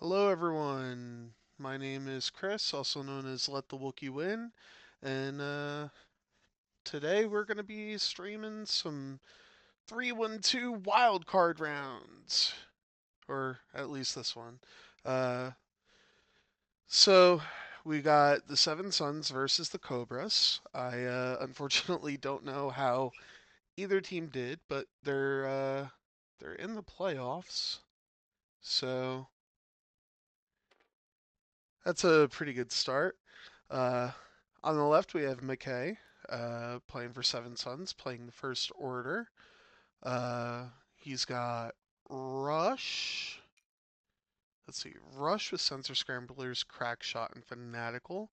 Hello everyone, my name is Chris, also known as Let the Wookiee Win, and today we're going to be streaming some 3-1-2 wildcard rounds, or at least this one. Uh, so we got the Seven Sons versus the Cobras. I unfortunately don't know how either team did, but they're in the playoffs, so that's a pretty good start. Uh, on the left, we have Mackay playing for Seven Sons, playing the First Order. Uh, he's got Rush. Let's see, Rush with Sensor Scramblers, Crack Shot, and Fanatical.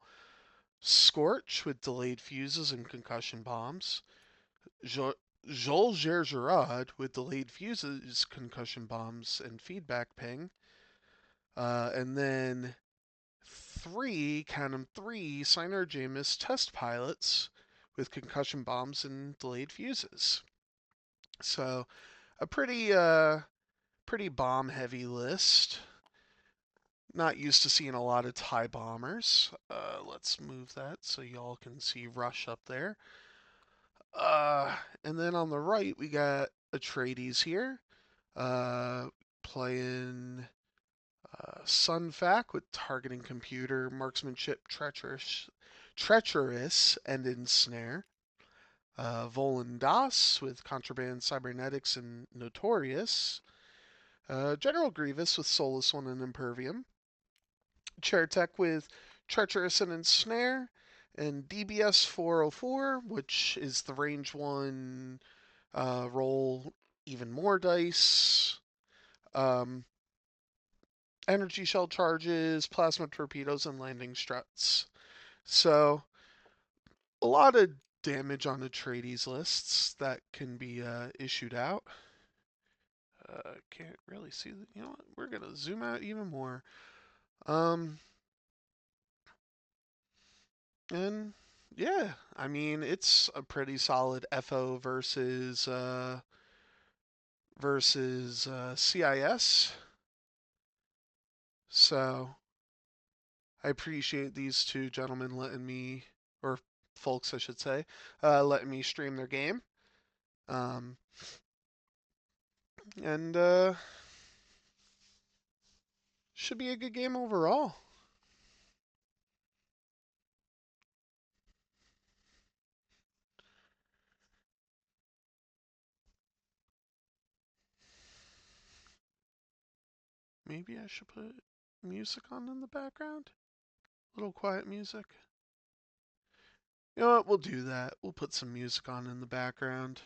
Scorch with Delayed Fuses and Concussion Bombs. Jo- Joel Gergerard with Delayed Fuses, Concussion Bombs, and Feedback Ping. And then count 'em, three Sinar Jameis test pilots with concussion bombs and delayed fuses. So a pretty bomb heavy list. Not used to seeing a lot of TIE bombers. Let's move that so y'all can see Rush up there. And then on the right we got Atredes here, playing Sunfac with targeting computer, marksmanship, treacherous, and ensnare. Volan Das with contraband, cybernetics, and notorious. General Grievous with Solus 1 and Impervium. Chairtech with treacherous and ensnare. And DBS 404, which is the range 1 roll even more dice. Um, Energy shell charges, plasma torpedoes, and landing struts. So a lot of damage on the Atreides lists that can be issued out. Can't really see. You know what? We're gonna zoom out even more. Um, and yeah, I mean it's a pretty solid FO versus CIS. So I appreciate these two gentlemen letting me, or folks I should say, letting me stream their game. Um, and should be a good game overall. Maybe I should put music on in the background. A little quiet music. You know what? We'll do that. We'll put some music on in the background.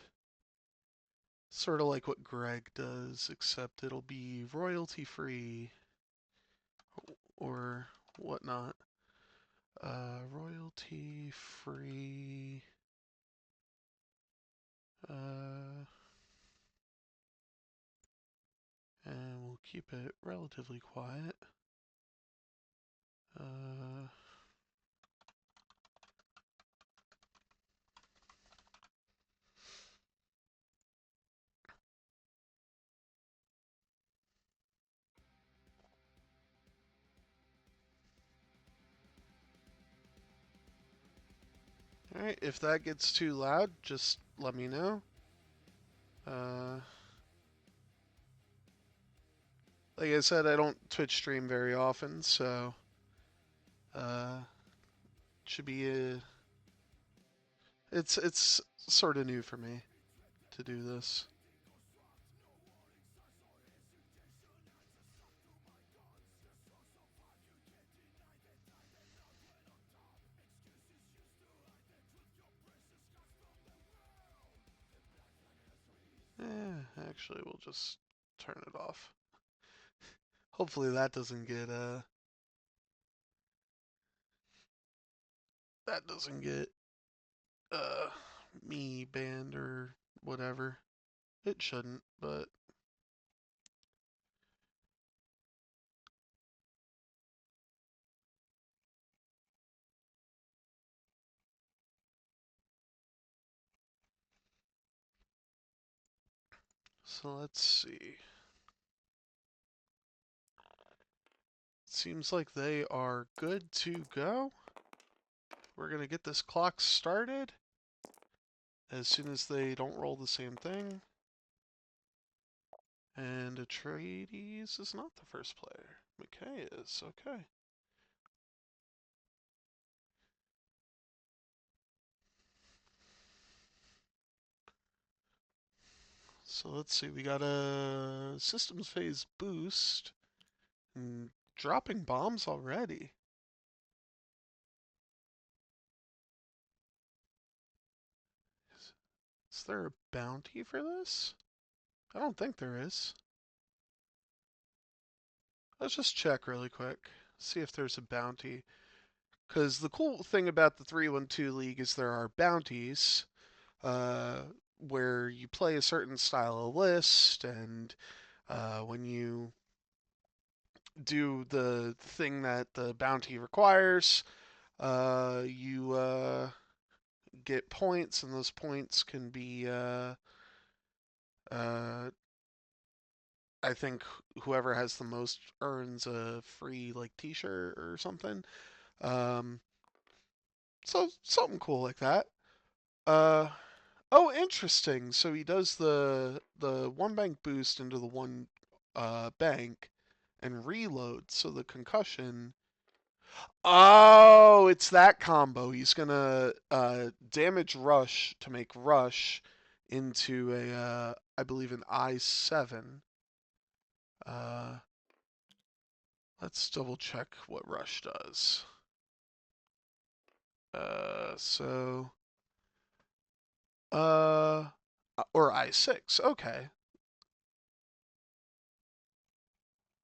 Sort of like what Greg does, except it'll be royalty free or whatnot. Royalty free. Uh, and we'll keep it relatively quiet. Uh, Alright, if that gets too loud, just let me know. Uh, like I said, I don't Twitch stream very often, so uh, should be it's sort of new for me to do this. Actually, we'll just turn it off. Hopefully that doesn't get uh me banned or whatever. It shouldn't, but so let's see. Seems like they are good to go. We're going to get this clock started as soon as they don't roll the same thing. And Atredes is not the first player. Mackay is. Okay. So let's see. We got a systems phase boost. And dropping bombs already. Is there a bounty for this? I don't think there is. Let's just check really quick. See if there's a bounty. Because the cool thing about the 3-1-2 League is there are bounties uh, where you play a certain style of list, and when you do the thing that the bounty requires, you get points, and those points can be, uh, I think, whoever has the most earns a free like T-shirt or something. Um, so something cool like that. Uh, oh, interesting. So he does the one bank boost into the one bank and reload. So the concussion. Oh, it's that combo. He's gonna damage rush to make rush into a I believe an I7. Uh, let's double check what rush does. So uh or I6. Okay.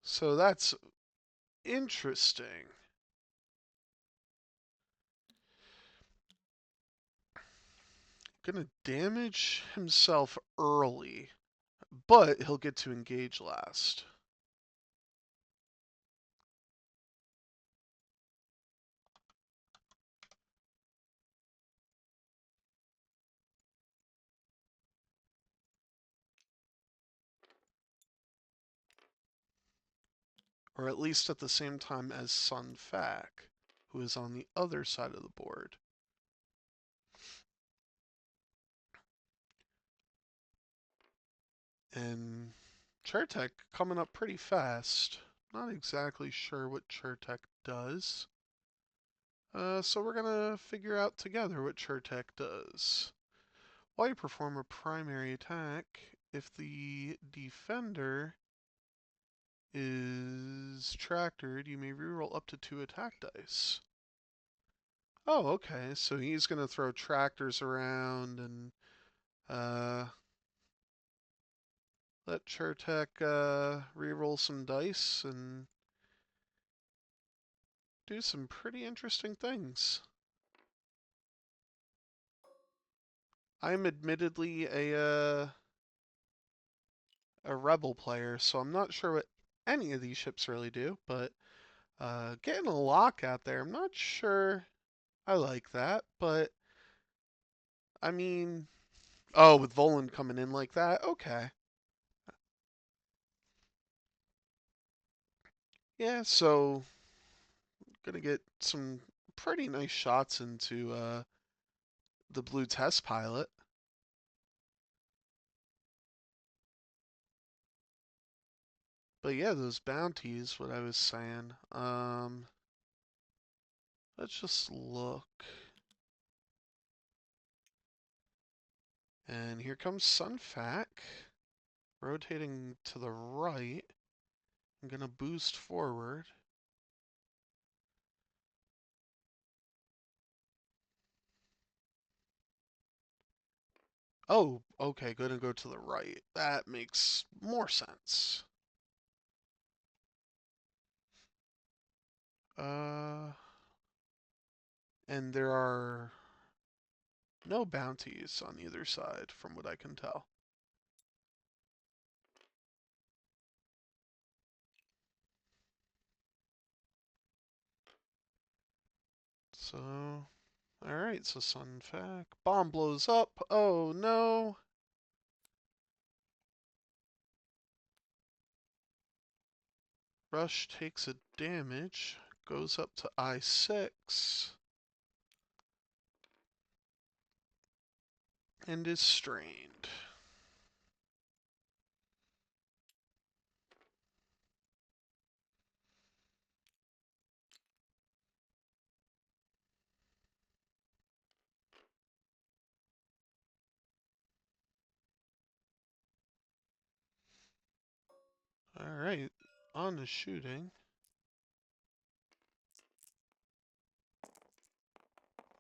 So that's interesting. Gonna damage himself early, but he'll get to engage last. Or at least at the same time as Sun Fac, who is on the other side of the board. And Chertek coming up pretty fast. Not exactly sure what Chertek does. So we're gonna figure out together what Chertek does. While you perform a primary attack, if the defender is tractored, you may reroll up to 2 attack dice. Oh, okay. So he's gonna throw tractors around and let Chertek reroll some dice and do some pretty interesting things. I'm admittedly a rebel player, so I'm not sure what any of these ships really do, but getting a lock out there, I'm not sure I like that, but I mean, oh, with Volan coming in like that, okay. Yeah, so gonna get some pretty nice shots into the blue test pilot. But yeah, those bounties, what I was saying. Let's just look. And here comes Sunfac, rotating to the right. I'm gonna boost forward. Oh, okay, gonna go to the right. That makes more sense. Uh, and there are no bounties on either side, from what I can tell. So, alright, so Sunfac. Bomb blows up. Oh no. Rush takes a damage, goes up to I6, and is strained. Alright, on to shooting.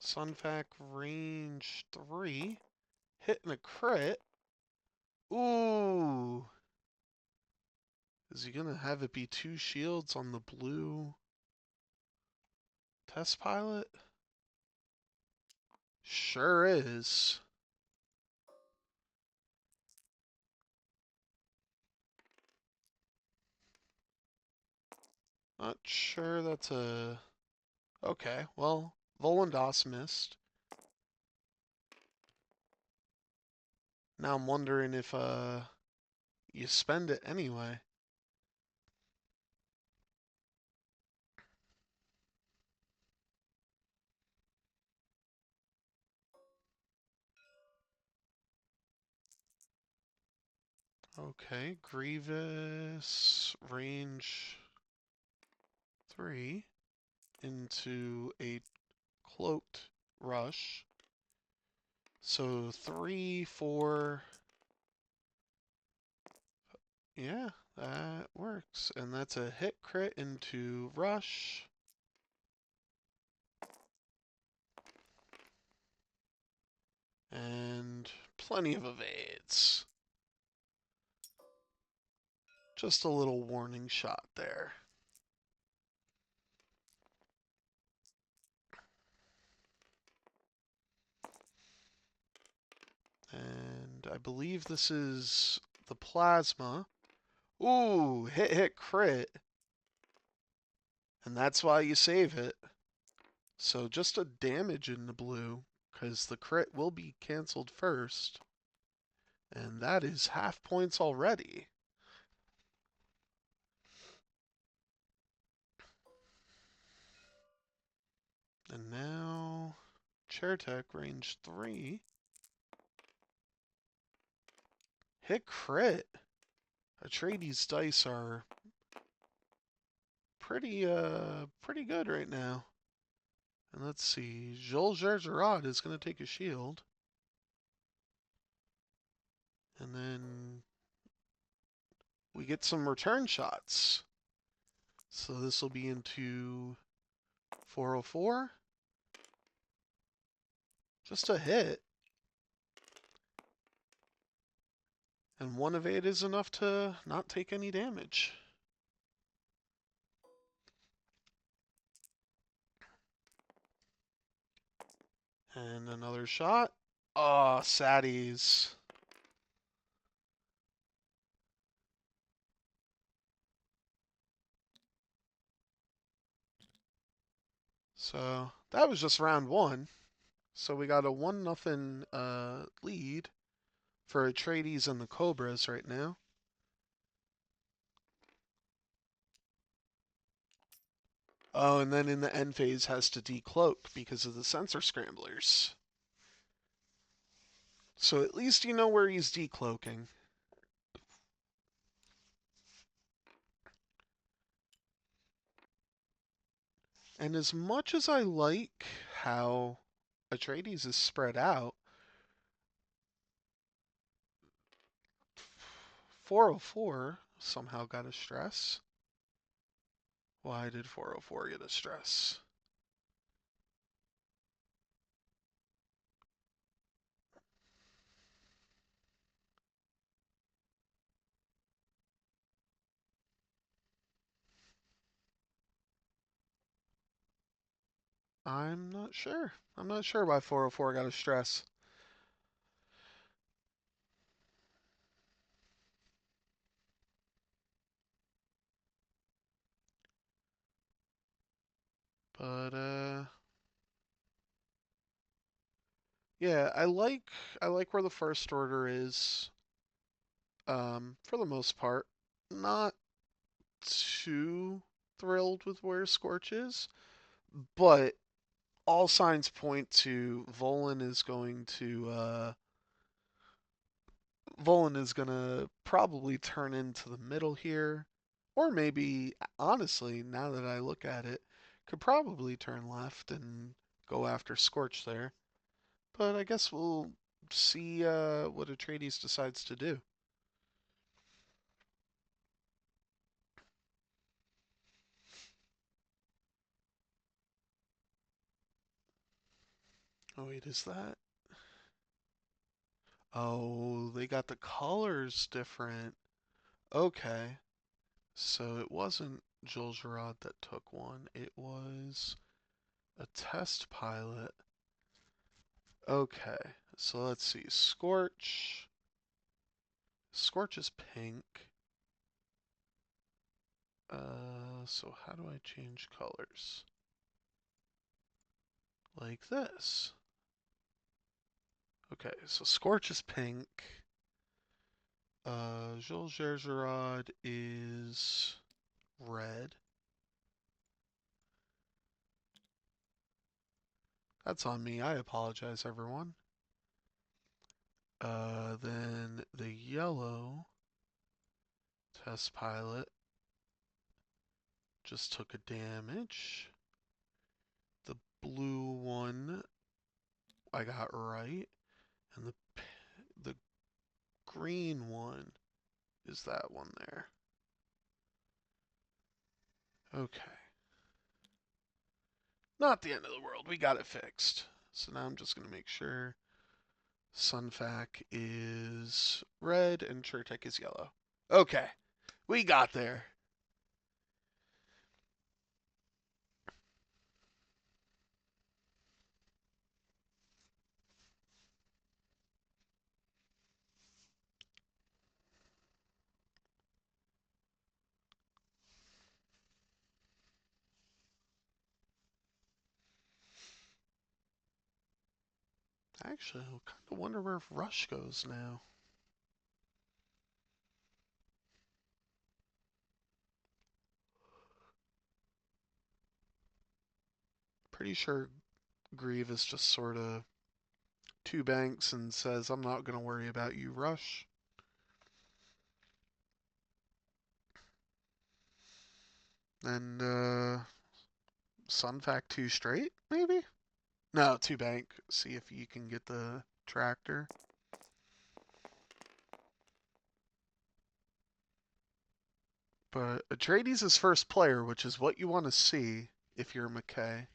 Sunfac range 3. Hitting a crit. Ooh. Is he gonna have it be 2 shields on the blue test pilot? Sure is. Not sure that's a... Okay, well, Volandos missed. Now I'm wondering if you spend it anyway. Okay, Grievous range 3 into a cloaked rush. So 3, 4. Yeah, that works. And that's a hit crit into rush. And plenty of evades. Just a little warning shot there. And I believe this is the plasma. Ooh, hit crit. And that's why you save it. So just a damage in the blue, because the crit will be canceled first. And that is half points already. And now, Chair Tech range 3. Hit crit. Atredes dice are pretty good right now. And let's see, Jules Gergerod is going to take a shield. And then we get some return shots. So this will be into 404. Just a hit. And one evade is enough to not take any damage. And another shot. Oh, saddies. So that was just round 1. So we got a 1-0 lead for Atredes and the Cobras right now. Oh, and then in the end phase has to decloak because of the sensor scramblers. So at least you know where he's decloaking. And as much as I like how Atredes is spread out, 404 somehow got a stress. Why did 404 get a stress? I'm not sure. I'm not sure why 404 got a stress. But yeah, I like where the first order is. For the most part, not too thrilled with where Scorch is, but all signs point to Volan is gonna probably turn into the middle here, or maybe honestly, now that I look at it, could probably turn left and go after Scorch there. But I guess we'll see what Atreides decides to do. Oh wait, is that? Oh, they got the colors different. Okay. So it wasn't Jules Gerard that took one. It was a test pilot. Okay. So let's see. Scorch. Scorch is pink. So how do I change colors? Like this. Okay, so Scorch is pink. Jules Gerard is red. That's on me. I apologize, everyone. Then the yellow test pilot just took a damage. The blue one I got right, and the green one is that one there. Okay. Not the end of the world. We got it fixed. So now I'm just going to make sure Sunfac is red and Chertek is yellow. Okay. We got there. Actually, I kind of wonder where Rush goes now. Pretty sure Grievous just sort of two banks and says, I'm not going to worry about you, Rush. And Sunfac two straight, maybe? No, two bank. See if you can get the tractor. But Atreides is first player, which is what you want to see if you're Mackay.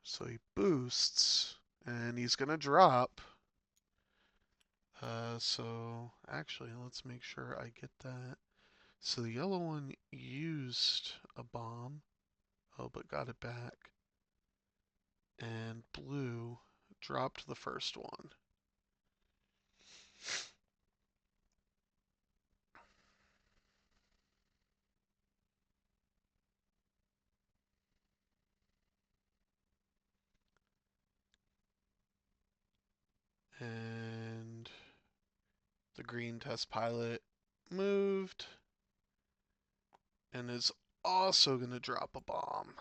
So he boosts, and he's going to drop. So actually, let's make sure I get that. So the yellow one used a bomb. Oh, but got it back. And blue dropped the first one. And the green test pilot moved and is also going to drop a bomb.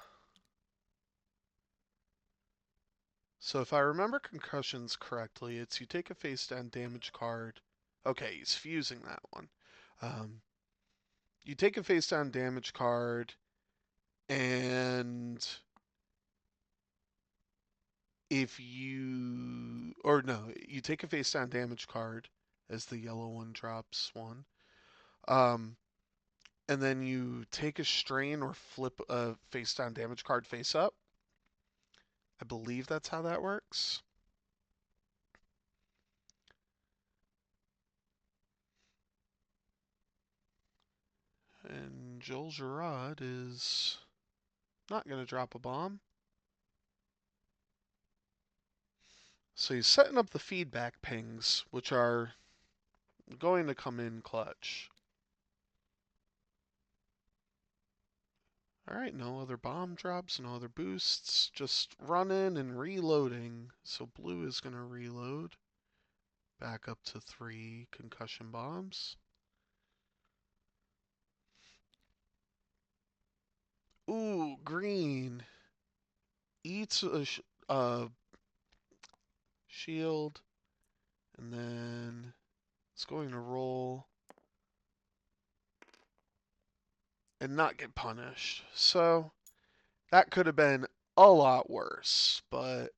So if I remember concussions correctly, it's you take a face down damage card. Okay, he's fusing that one. Um, you take a face down damage card, and if you, or no, you take a face down damage card as the yellow one drops one. Um, and then you take a strain or flip a face down damage card face up. I believe that's how that works. And Joel Gerard is not going to drop a bomb. So he's setting up the feedback pings, which are going to come in clutch. All right, no other bomb drops, no other boosts, just running and reloading. So blue is going to reload. Back up to 3 concussion bombs. Ooh, green. Eats a shield, and then it's going to roll and not get punished. So that could have been a lot worse, but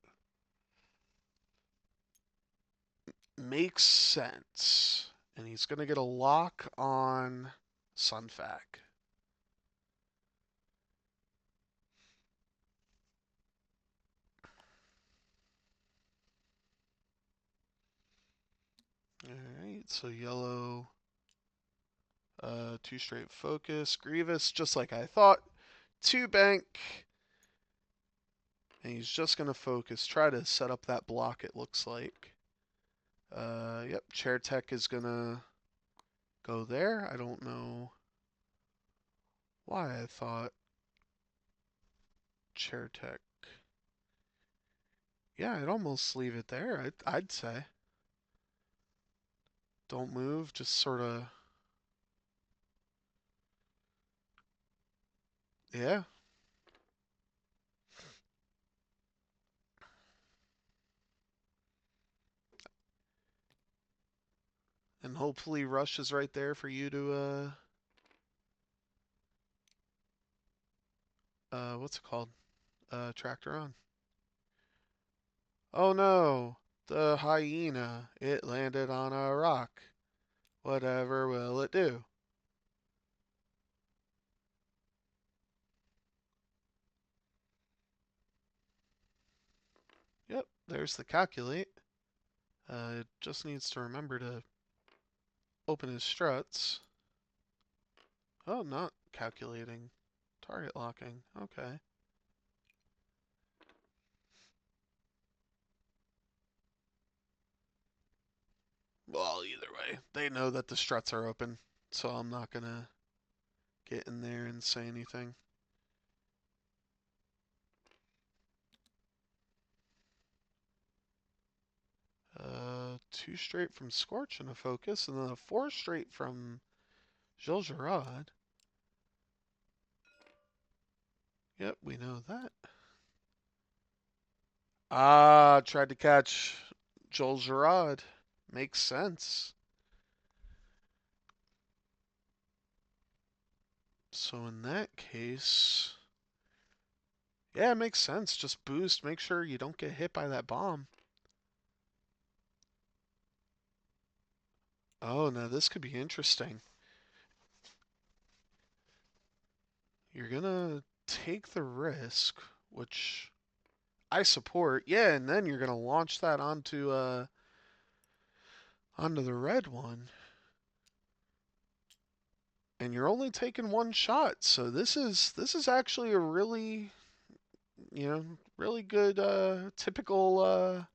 makes sense. And he's going to get a lock on Sunfac. Alright, so yellow, 2 straight focus. Grievous, just like I thought. 2 bank. And he's just going to focus. Try to set up that block, it looks like. Yep, Chair Tech is going to go there. I don't know why I thought Chair Tech. Yeah, I'd almost leave it there, I'd say. Don't move, just sort of. Yeah. And hopefully Rush is right there for you to, what's it called? Tractor on. Oh no, the hyena. It landed on a rock. Whatever will it do? Yep, there's the calculate. It just needs to remember to open his struts. Oh, not calculating. Target locking. Okay. Well, either way, they know that the struts are open, so I'm not gonna get in there and say anything. Two straight from Scorch and a focus, and then a 4 straight from Gilles Gerard. Yep, we know that. Ah, tried to catch Joel Gerard. Makes sense. So in that case, yeah, it makes sense. Just boost, make sure you don't get hit by that bomb. Oh, now this could be interesting. You're gonna take the risk, which I support. Yeah, and then you're gonna launch that onto the red one. And you're only taking 1 shot, so this is actually a really, really good typical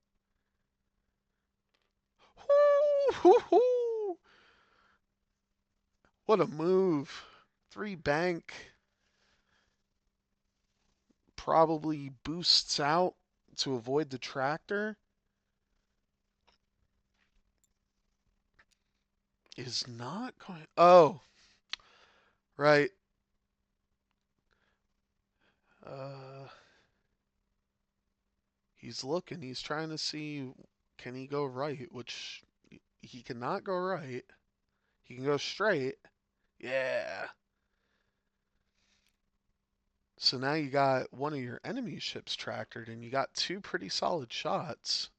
what a move. 3 bank probably boosts out to avoid the tractor. Is not going. Oh, right. Uh, he's looking. He's trying to see can he go right, which he cannot go right. He can go straight. Yeah. So now you got one of your enemy ships tractored, and you got 2 pretty solid shots.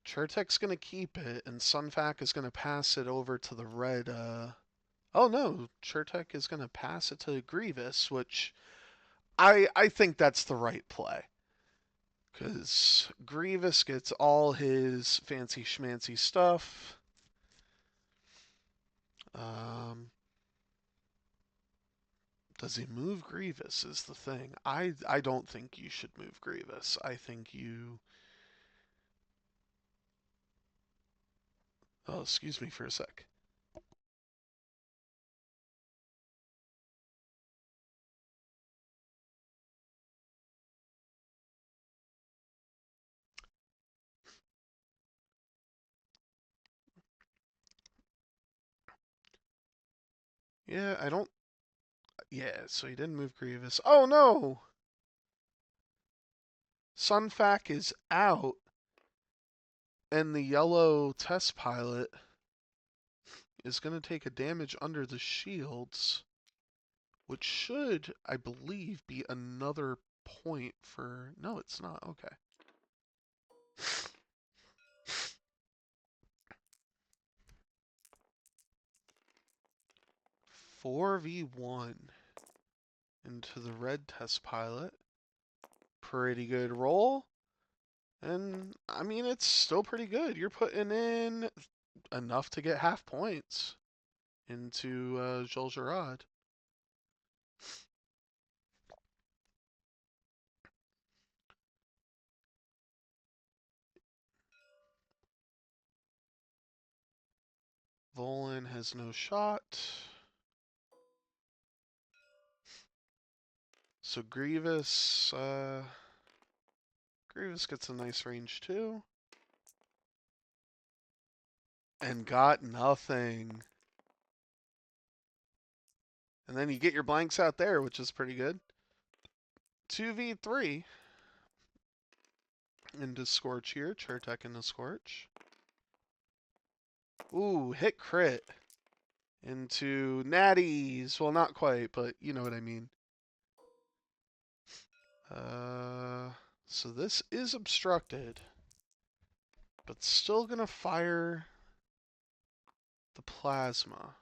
Chertek's going to keep it, and Sunfac is going to pass it over to the red. Oh no, Chertek is going to pass it to Grievous, which I think that's the right play. Because Grievous gets all his fancy schmancy stuff. Um, does he move Grievous is the thing. I don't think you should move Grievous. I think you... Oh, excuse me for a sec. Yeah, I don't. Yeah, so he didn't move Grievous. Oh no! Sunfac is out, and the yellow test pilot is going to take a damage under the shields, which should, I believe, be another point for. No, it's not. Okay. 4v1 into the red test pilot. Pretty good roll. And, I mean, it's still pretty good. You're putting in enough to get half points into Jules Gerard. Volan has no shot. So Grievous gets a nice range too. And got nothing. And then you get your blanks out there, which is pretty good. 2v3 into Scorch here. Chertek into Scorch. Ooh, hit crit. Into Natties. Well, not quite, but you know what I mean. So this is obstructed, but still gonna fire the plasma.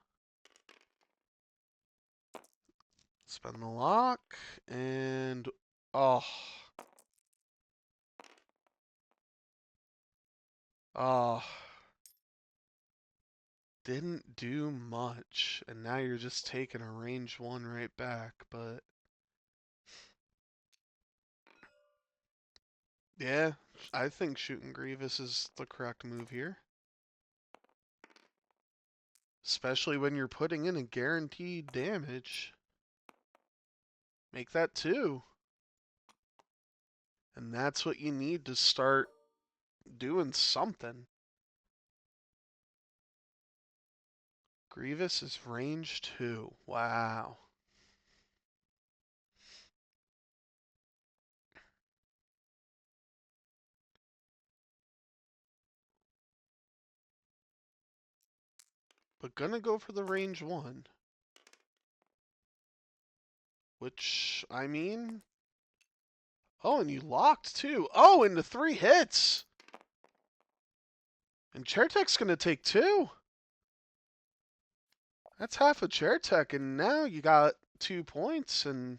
Spend the lock, and oh. Oh. Didn't do much, and now you're just taking a range 1 right back, but yeah, I think shooting Grievous is the correct move here. Especially when you're putting in a guaranteed damage. Make that 2. And that's what you need to start doing something. Grievous is range 2. Wow. But gonna go for the range 1. Which, I mean... Oh, and you locked too. Oh, into 3 hits! And Chertek's gonna take 2. That's half a Chertek, and now you got 2 points, and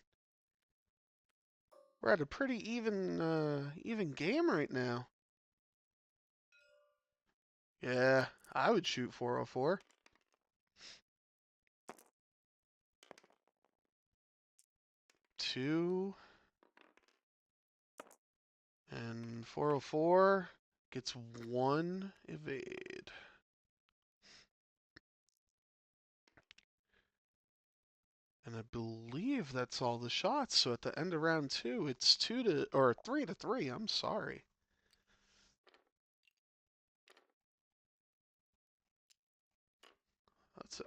we're at a pretty even game right now. Yeah, I would shoot 404. 2 and 404 gets 1 evade. And I believe that's all the shots. So at the end of round 2, it's 3 to 3. I'm sorry. That's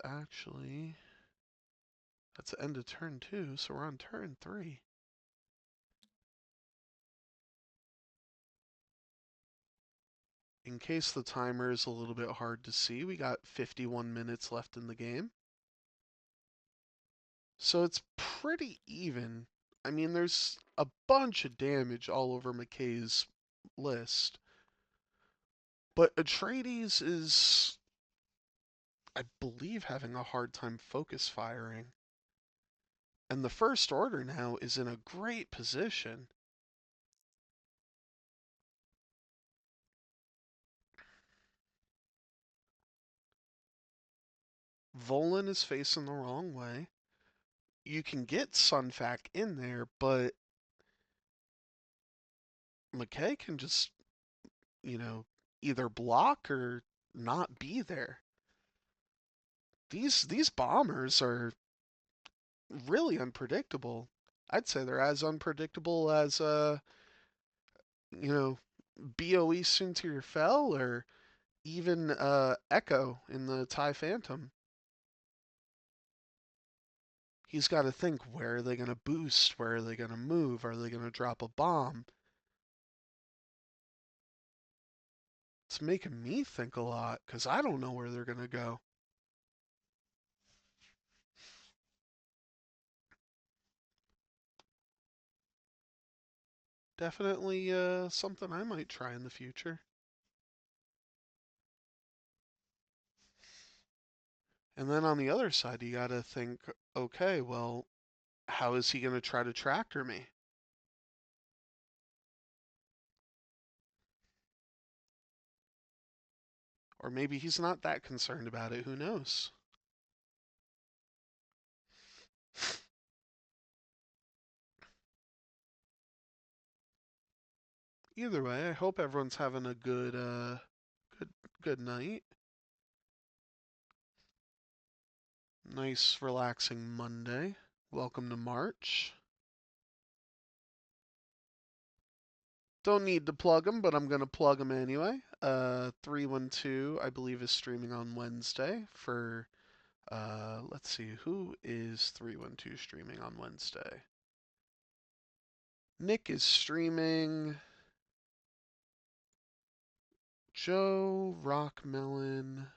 the end of turn 2. So we're on turn 3. In case the timer is a little bit hard to see, we got 51 minutes left in the game. So it's pretty even. I mean, there's a bunch of damage all over Mackay's list. But Atredes is, I believe, having a hard time focus firing. And the First Order now is in a great position. Volan is facing the wrong way. You can get Sunfac in there, but Mackay can just, either block or not be there. These bombers are really unpredictable. I'd say they're as unpredictable as you know, BOE Soontir Fell or even Echo in the TIE Phantom. he's got to think, where are they going to boost? Where are they going to move? Are they going to drop a bomb? It's making me think a lot because I don't know where they're going to go. Definitely something I might try in the future. And then on the other side, you got to think, okay, well, how is he going to try to tractor me? Or maybe he's not that concerned about it. Who knows? Either way, I hope everyone's having a good, good night. Nice, relaxing Monday. Welcome to March. Don't need to plug them, but I'm going to plug them anyway. 312, I believe, is streaming on Wednesday for, let's see, who is 312 streaming on Wednesday? Nick is streaming Joe Rockmelon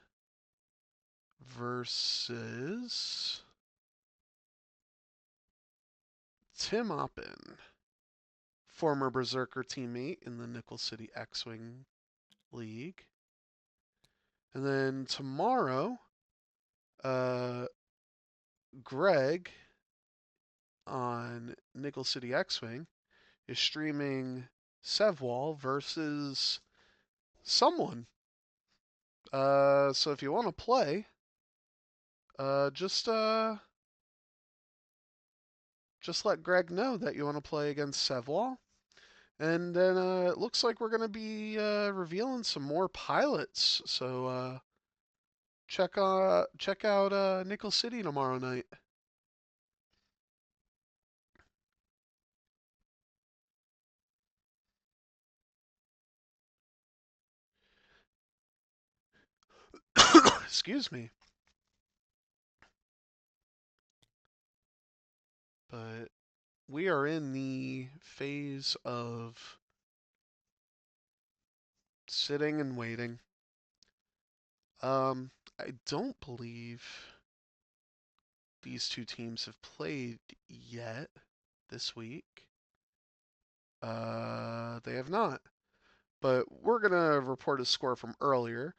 versus Tim Oppen, former Berserker teammate in the Nickel City X-Wing League. And then tomorrow, uh, Greg on Nickel City X-Wing is streaming Sevwall versus someone. So if you want to play, uh, just uh, just let Greg know that you want to play against Sevwall. And then it looks like we're going to be revealing some more pilots. So check out Nickel City tomorrow night. Excuse me. But we are in the phase of sitting and waiting. I don't believe these two teams have played yet this week. They have not. But we're gonna report a score from earlier.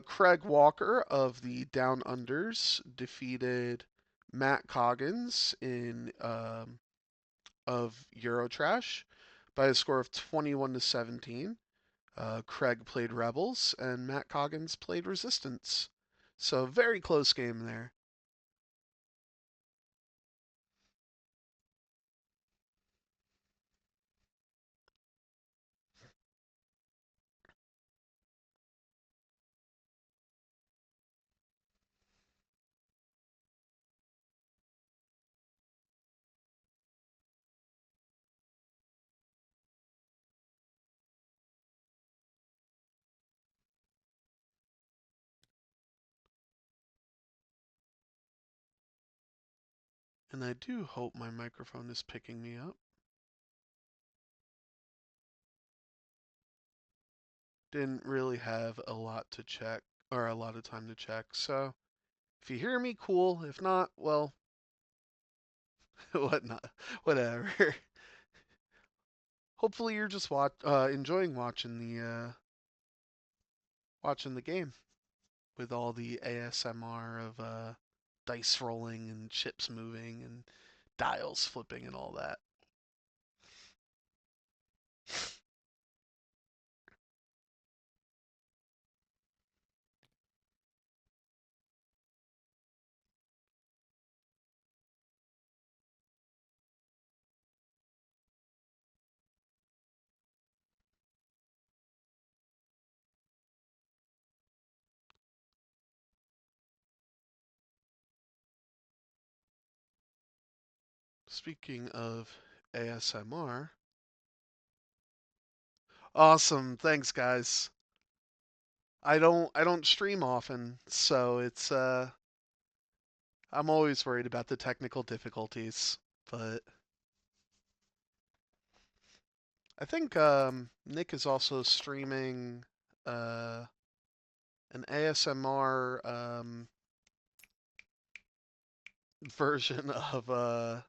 Craig Walker of the Down Unders defeated Matt Coggins in of Eurotrash by a score of 21-17. Craig played Rebels and Matt Coggins played Resistance. So very close game there. And I do hope my microphone is picking me up. Didn't really have a lot to check, or a lot of time to check. So if you hear me, cool. If not, well, what not, whatever. Hopefully you're just enjoying watching the game with all the ASMR of dice rolling and chips moving and dials flipping and all that. Speaking of ASMR, awesome. Thanks, guys. I don't stream often, so I'm always worried about the technical difficulties, but I think Nick is also streaming uh, an ASMR version of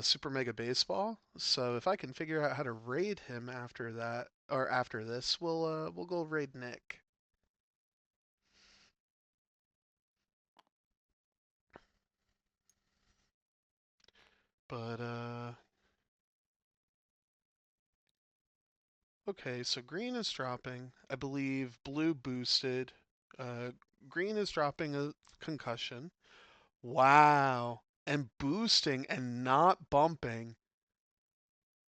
Super Mega Baseball. So if I can figure out how to raid him after that or after this, we'll go raid Nick. But okay, so green is dropping. I believe blue boosted. Uh, green is dropping a concussion. Wow. And boosting and not bumping.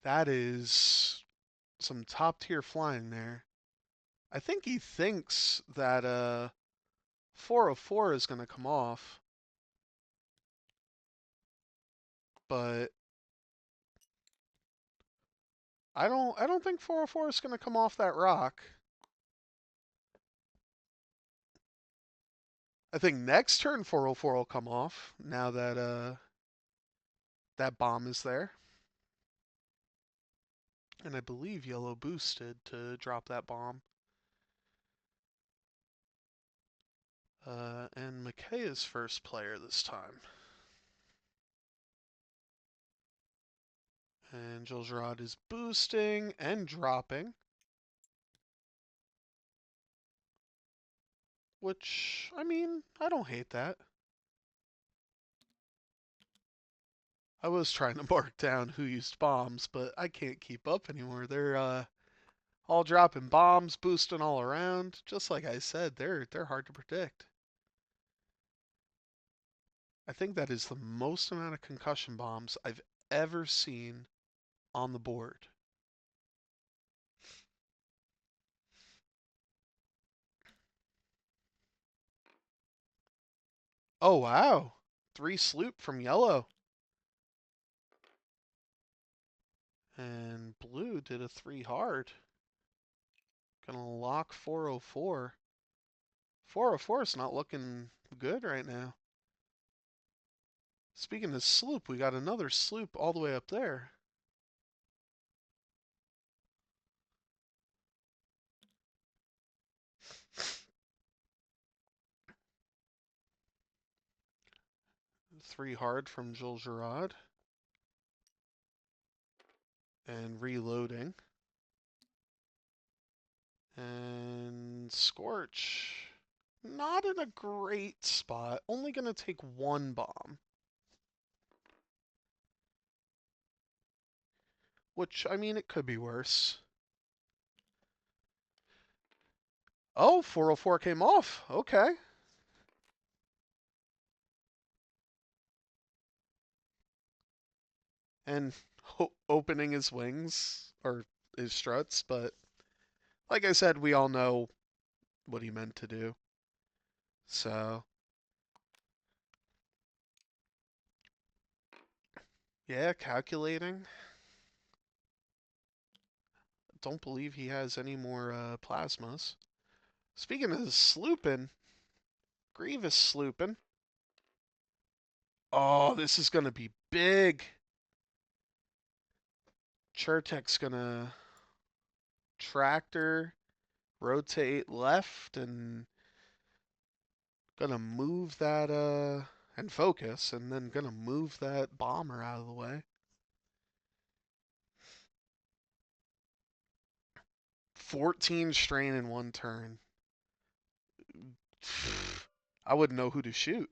That is some top tier flying there. I think he thinks that 404 is going to come off, but I don't think 404 is going to come off that rock. I think next turn 404 will come off now that that bomb is there. And I believe yellow boosted to drop that bomb. And Mackay is first player this time. And Julgerod is boosting and dropping. Which, I mean, I don't hate that. I was trying to mark down who used bombs, but I can't keep up anymore. They're all dropping bombs, boosting all around. Just like I said, they're hard to predict. I think that is the most amount of concussion bombs I've ever seen on the board. Oh wow. 3 sloop from yellow. And blue did a 3 hard. Gonna lock 404. 404 is not looking good right now. Speaking of sloop, we got another sloop all the way up there. Three hard from Jules Gerard. And reloading. And Scorch. Not in a great spot. Only going to take 1 bomb. Which, I mean, it could be worse. Oh, 404 came off. Okay. And opening his wings, or his struts, but like I said, we all know what he meant to do. So, yeah, calculating. Don't believe he has any more plasmas. Speaking of slooping, Grievous slooping. Oh, this is going to be big. Chertek's going to tractor, rotate left, and going to move that, and focus, and then going to move that bomber out of the way. 14 strain in 1 turn. I wouldn't know who to shoot.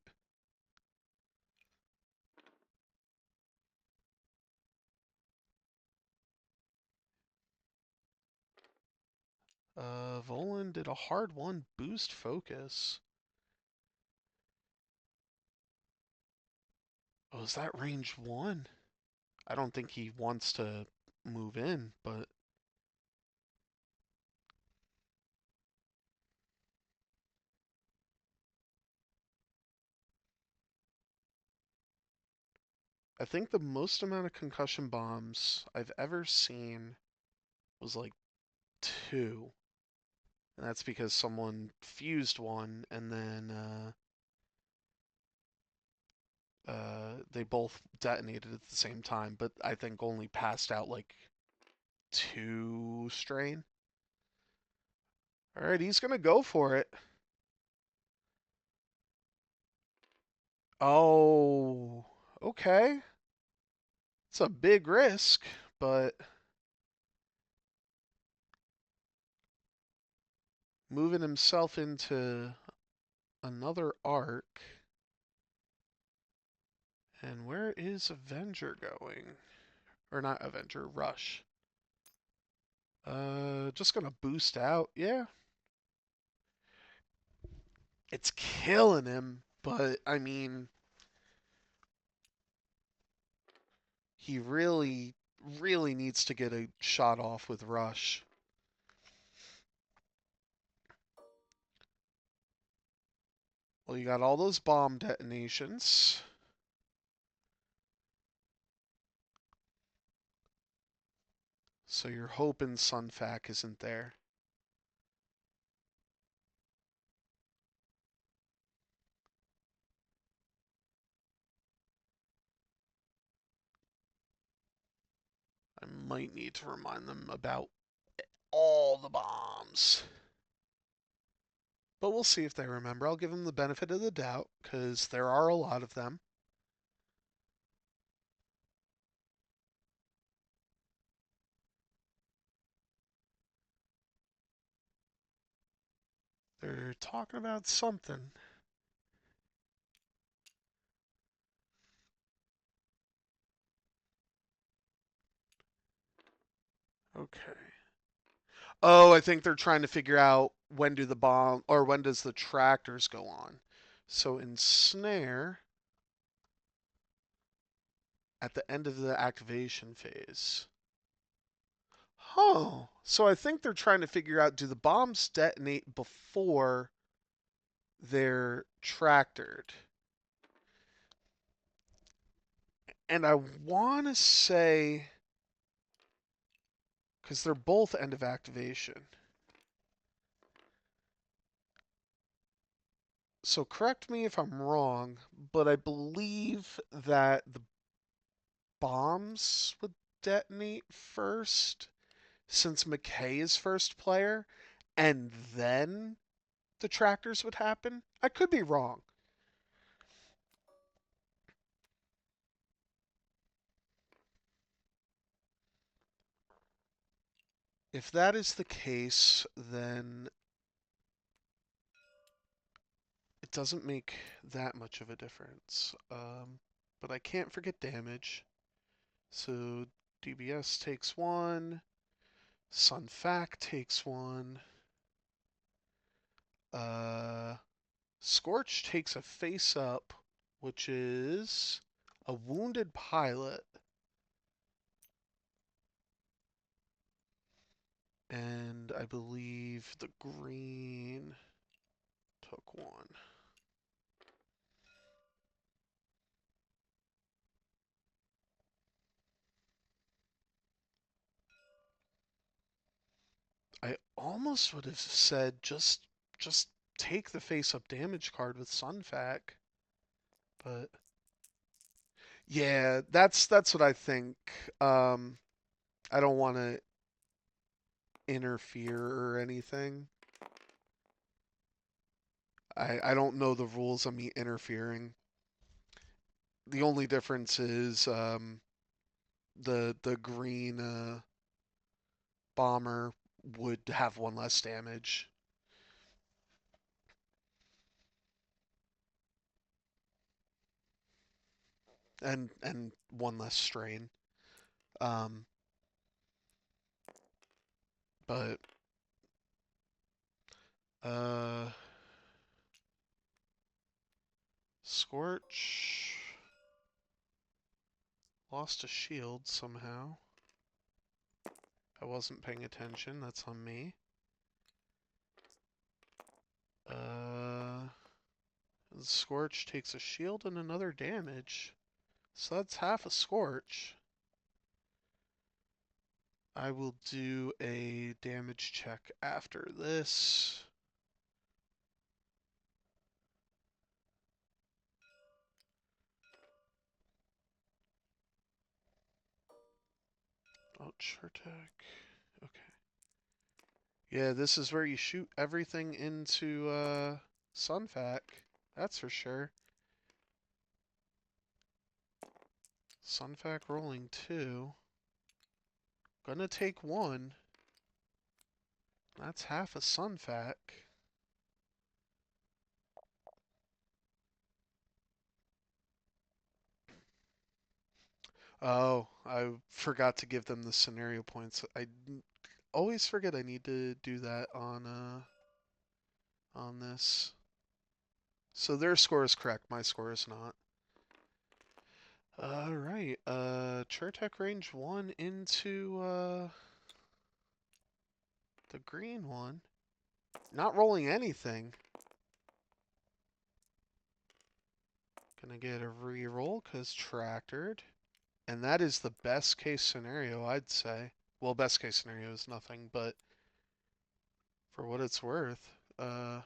Volan did a hard 1 boost focus. Oh, is that range 1? I don't think he wants to move in, but I think the most amount of concussion bombs I've ever seen was like 2. And that's because someone fused one and then They both detonated at the same time, but I think only passed out like 2 strain. All right, he's gonna go for it. Oh, okay. It's a big risk, but moving himself into another arc. And where is Avenger going? Or not Avenger, Rush. Just gonna boost out. Yeah, it's killing him, but I mean, he really, really needs to get a shot off with Rush. Well, you got all those bomb detonations. So you're hoping Sunfac isn't there. I might need to remind them about all the bombs. But we'll see if they remember. I'll give them the benefit of the doubt, because there are a lot of them. They're talking about something. Okay. Oh, I think they're trying to figure out when do the bomb or when does the tractors go on. So ensnare at the end of the activation phase. Oh, so I think they're trying to figure out do the bombs detonate before they're tractored? And I want to say because they're both end of activation. So correct me if I'm wrong, but I believe that the bombs would detonate first since Mackay is first player, and then the tractors would happen. I could be wrong. If that is the case, then it doesn't make that much of a difference. But I can't forget damage. So DBS takes one. Sunfac takes one. Uh, Scorch takes a face up, which is a wounded pilot. And I believe the green took one. I almost would have said just take the face up damage card with Sunfac, but yeah, that's what I think. Um, I don't want to interfere or anything. I don't know the rules of me interfering. The only difference is the green bomber would have one less damage and one less strain. Um, but uh, Scorch lost a shield somehow. I wasn't paying attention. That's on me. Uh, Scorch takes a shield and another damage. So that's half a Scorch. I will do a damage check after this. Oh, Chertek. Okay. Yeah, this is where you shoot everything into Sunfac. That's for sure. Sunfac rolling 2. Gonna take 1. That's half a Sunfac. Oh, I forgot to give them the scenario points. I always forget I need to do that on this. So their score is correct, my score is not. Alright, Chertek range 1 into the green one. Not rolling anything. Gonna get a reroll because tractored. And that is the best case scenario, I'd say. Well, best case scenario is nothing, but for what it's worth. Oh,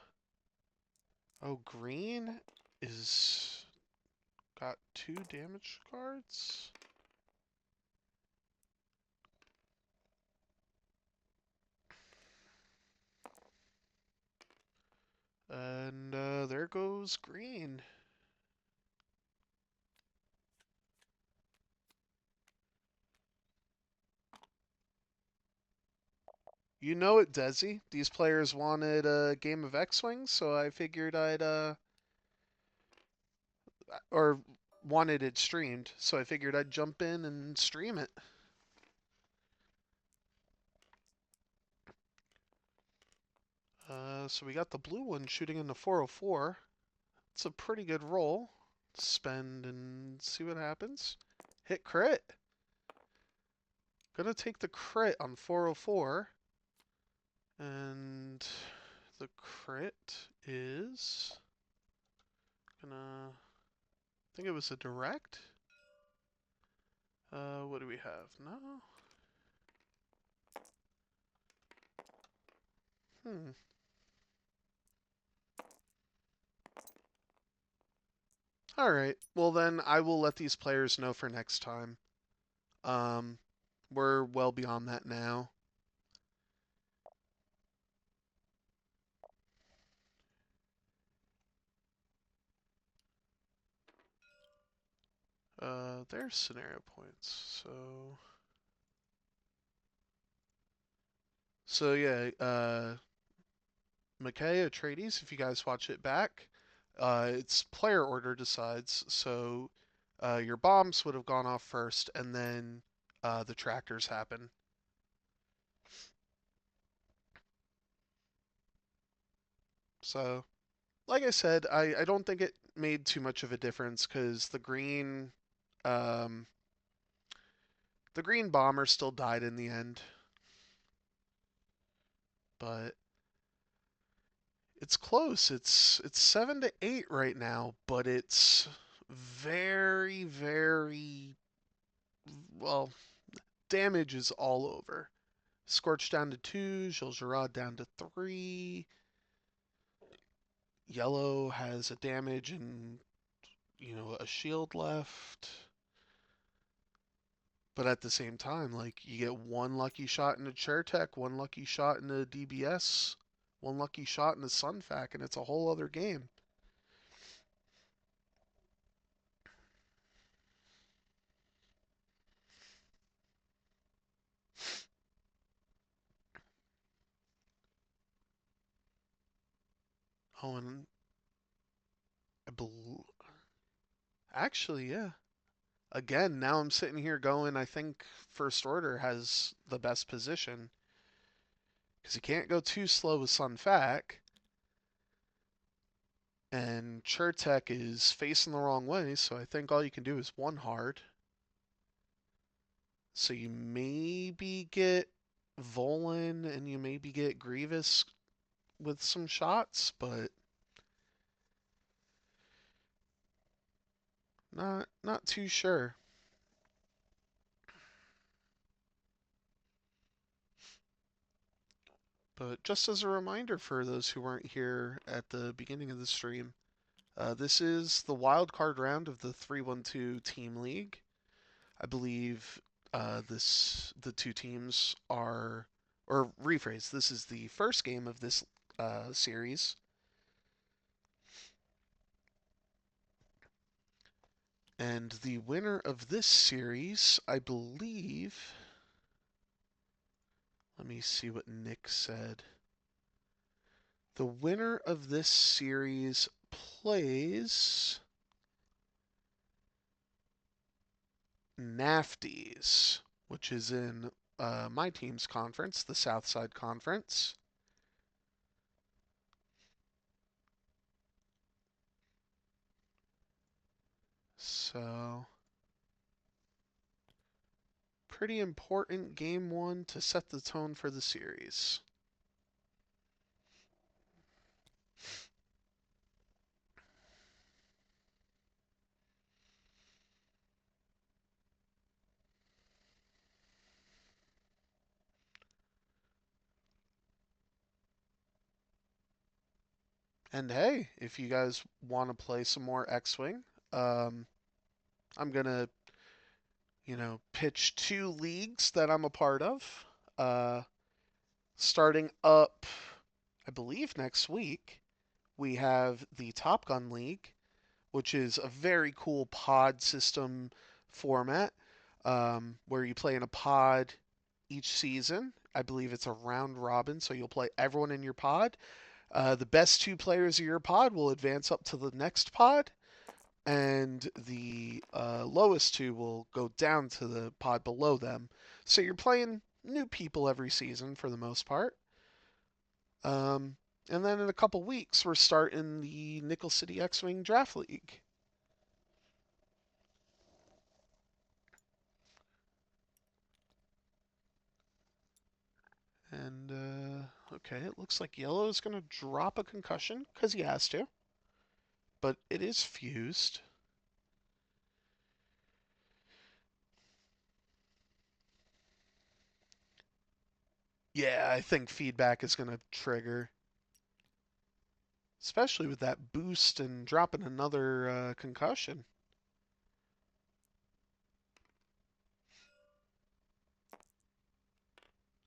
green is got 2 damage cards. And there goes green. You know it, Desi. These players wanted a game of X-Wing, so I figured or wanted it streamed, so I figured I'd jump in and stream it. So we got the blue one shooting in the 404. It's a pretty good roll. Spend and see what happens. Hit crit. Gonna take the crit on 404. And the crit is gonna, I think it was a direct. What do we have? No. All right. Well, then I will let these players know for next time. Um, we're well beyond that now. There's scenario points. So yeah, Mackay, Atredes, if you guys watch it back, it's player order decides. So your bombs would have gone off first, and then the tractors happen. So, like I said, I don't think it made too much of a difference because um, the green bomber still died in the end. But it's close. It's 7-8 right now, but it's very, very well. Damage is all over. Scorch down to 2, Gilles Gerard down to 3. Yellow has a damage and a shield left. But at the same time, like you get one lucky shot into Chertek, one lucky shot into DBS, one lucky shot into Sunfac, and it's a whole other game. Oh, and I believe actually, yeah. Again, now I'm sitting here going, I think First Order has the best position because you can't go too slow with Sunfac, and Chertek is facing the wrong way, so I think all you can do is one hard. So you maybe get Volan and you maybe get Grievous with some shots, but not too sure. But just as a reminder for those who weren't here at the beginning of the stream, this is the wild card round of the 3-1-2 Team League. I believe the two teams are, or rephrase, this is the first game of this series, and the winner of this series, I believe. Let me see what Nick said. The winner of this series plays NAFTIs, which is in my team's conference, the Southside Conference. So, pretty important game one to set the tone for the series. And hey, if you guys want to play some more X-Wing, I'm gonna, pitch two leagues that I'm a part of. Uh, Starting up, I believe next week, we have the Top Gun League, which is a very cool pod system format where you play in a pod each season. I believe it's a round robin, so you'll play everyone in your pod. The best two players of your pod will advance up to the next pod, and the lowest two will go down to the pod below them. So you're playing new people every season for the most part. Um, and then in a couple weeks, we're starting the Nickel City X-Wing Draft League. And, okay, it looks like Yellow is going to drop a concussion because he has to, but it is fused. Yeah, I think feedback is going to trigger, especially with that boost and dropping another concussion.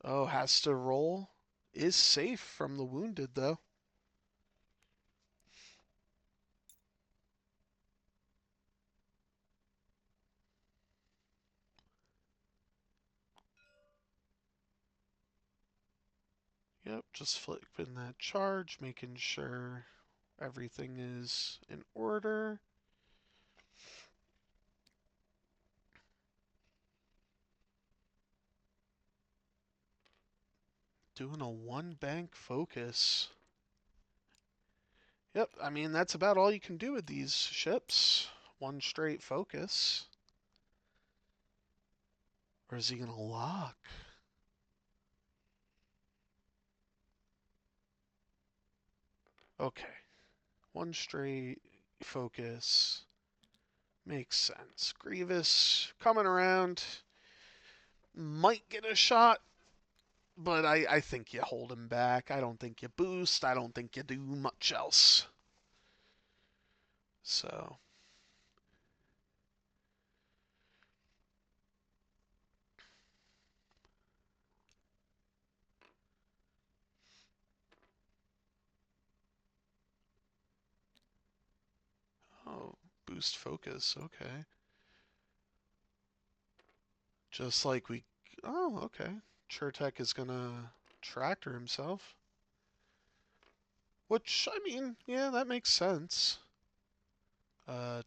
Oh, has to roll. Is safe from the wounded, though. Yep, just flipping that charge, making sure everything is in order. Doing a one bank focus. Yep, I mean, that's about all you can do with these ships. One straight focus. Or is he going to lock? Okay. One straight focus. Makes sense. Grievous coming around. Might get a shot, but I think you hold him back. I don't think you boost. I don't think you do much else. So, oh, boost focus. Okay. Just like we. Oh, okay. Chertek is going to tractor himself. Which, I mean, yeah, that makes sense.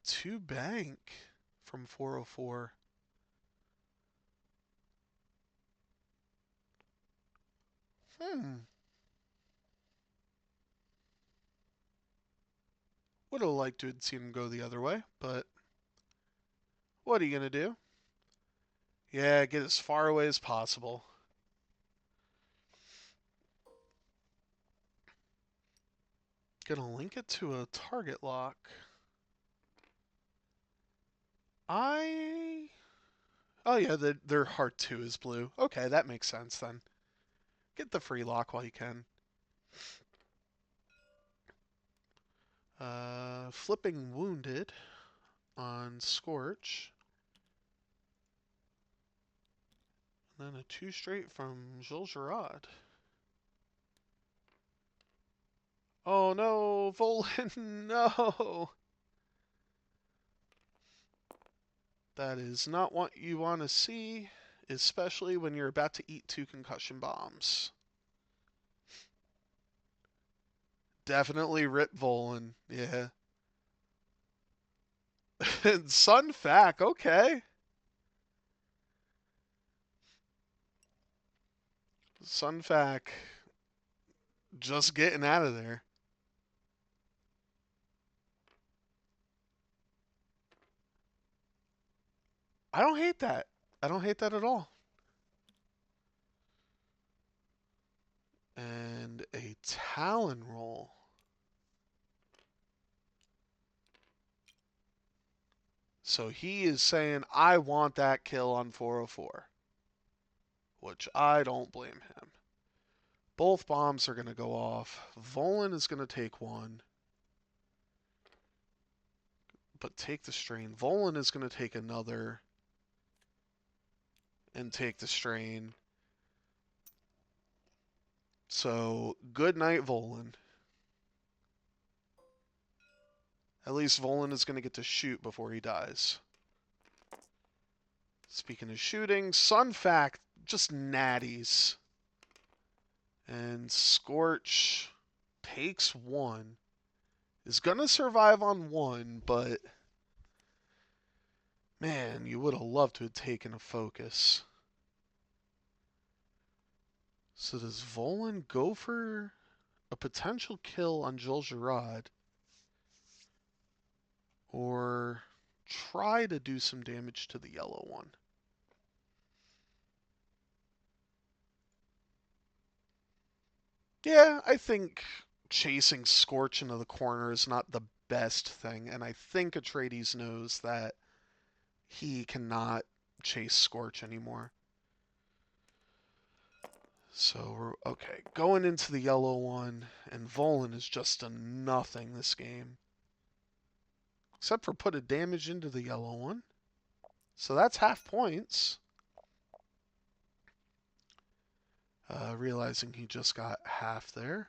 Two bank from 404. Hmm. Would have liked to have seen him go the other way, but what are you going to do? Yeah, get as far away as possible. Gonna link it to a target lock. I. Oh, yeah, their heart 2 is blue. Okay, that makes sense then. Get the free lock while you can. Flipping wounded on Scorch. And then a 2 straight from Jules Gerard. Oh no, Volan, no! That is not what you want to see, especially when you're about to eat 2 concussion bombs. Definitely rip Volan, yeah. Sun Fac, okay. Sun Fac just getting out of there. I don't hate that. I don't hate that at all. And a Talon roll. So he is saying, I want that kill on 404, which I don't blame him. Both bombs are going to go off. Volan is going to take one, but take the strain. Volan is going to take another and take the strain. So, good night, Volan. At least Volan is going to get to shoot before he dies. Speaking of shooting, Sun Fac just natties. And Scorch takes one. Is going to survive on one, but man, you would have loved to have taken a focus. So does Volan go for a potential kill on Jules Gerard? Or try to do some damage to the yellow one? Yeah, I think chasing Scorch into the corner is not the best thing, and I think Atredes knows that he cannot chase Scorch anymore. So we're okay. Going into the yellow one, and Volan is just a nothing this game. Except for put a damage into the yellow one. So that's half points. Realizing he just got half there.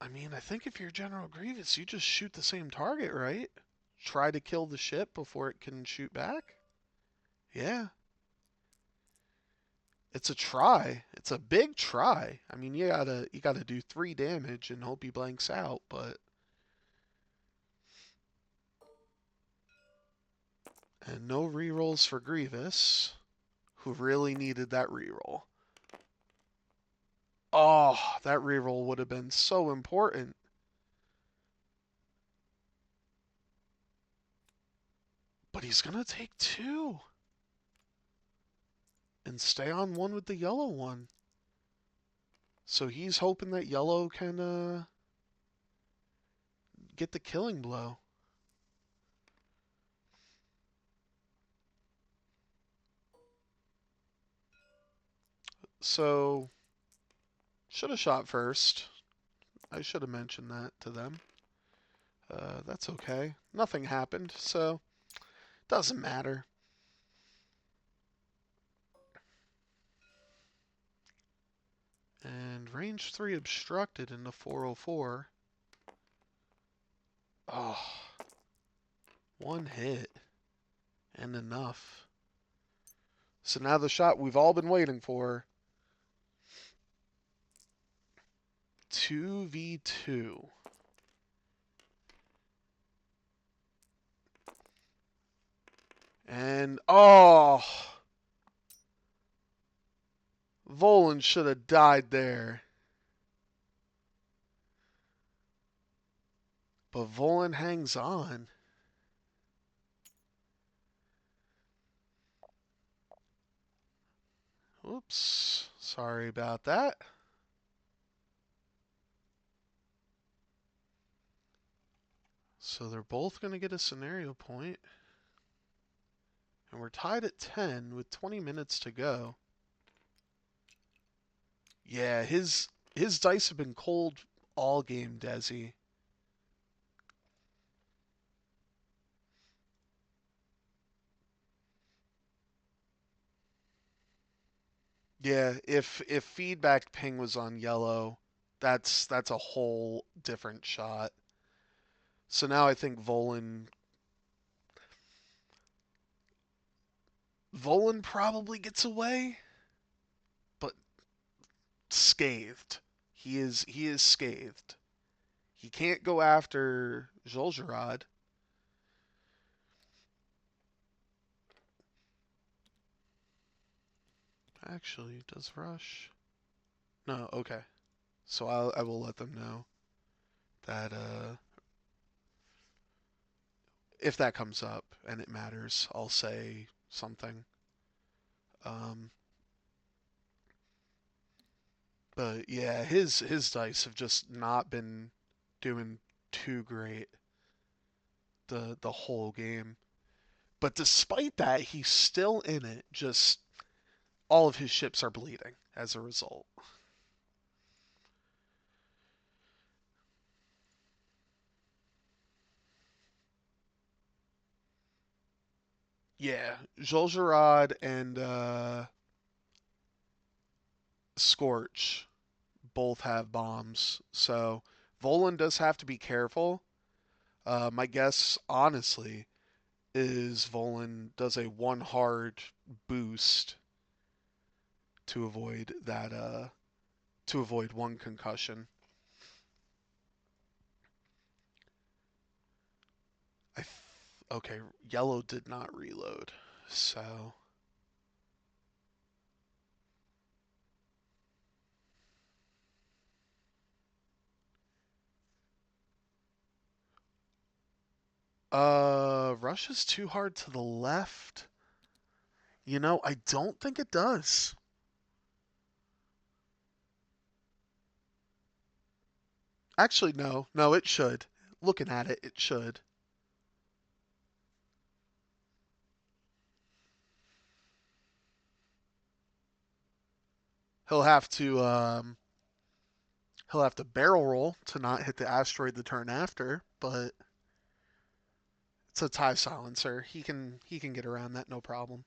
I mean, I think if you're General Grievous, you just shoot the same target, right? Try to kill the ship before it can shoot back? Yeah. It's a try. It's a big try. I mean, you gotta do 3 damage and hope he blanks out, but and no rerolls for Grievous, who really needed that reroll. Oh, that reroll would have been so important. But he's gonna take 2 and stay on 1 with the yellow one. So he's hoping that yellow can get the killing blow. So should have shot first. I should have mentioned that to them. That's okay. Nothing happened, so doesn't matter. And range 3 obstructed into 404. Oh, 1 hit and enough. So now the shot we've all been waiting for. 2v2. And, oh! Volan should have died there. But Volan hangs on. Oops. Sorry about that. So they're both going to get a scenario point. And we're tied at 10 with 20 minutes to go. Yeah, his dice have been cold all game, Desi. Yeah, if feedback ping was on yellow, that's a whole different shot. So now I think Volan probably gets away, but scathed. He is scathed. He can't go after Zoljarad. Actually, does Rush? No, okay. So I will let them know that if that comes up and it matters, I'll say something. Um, but yeah, his dice have just not been doing too great the whole game. But despite that, he's still in it. Just all of his ships are bleeding as a result. Yeah, Zoljarad and Scorch both have bombs, so Volan does have to be careful. My guess, honestly, is Volan does a one hard boost to avoid that to avoid one concussion. I th- okay, yellow did not reload. So Russia's too hard to the left. I don't think it does. Actually, no. No, it should. Looking at it, it should. He'll have to he'll have to barrel roll to not hit the asteroid the turn after, but it's a tie silencer. He can get around that no problem.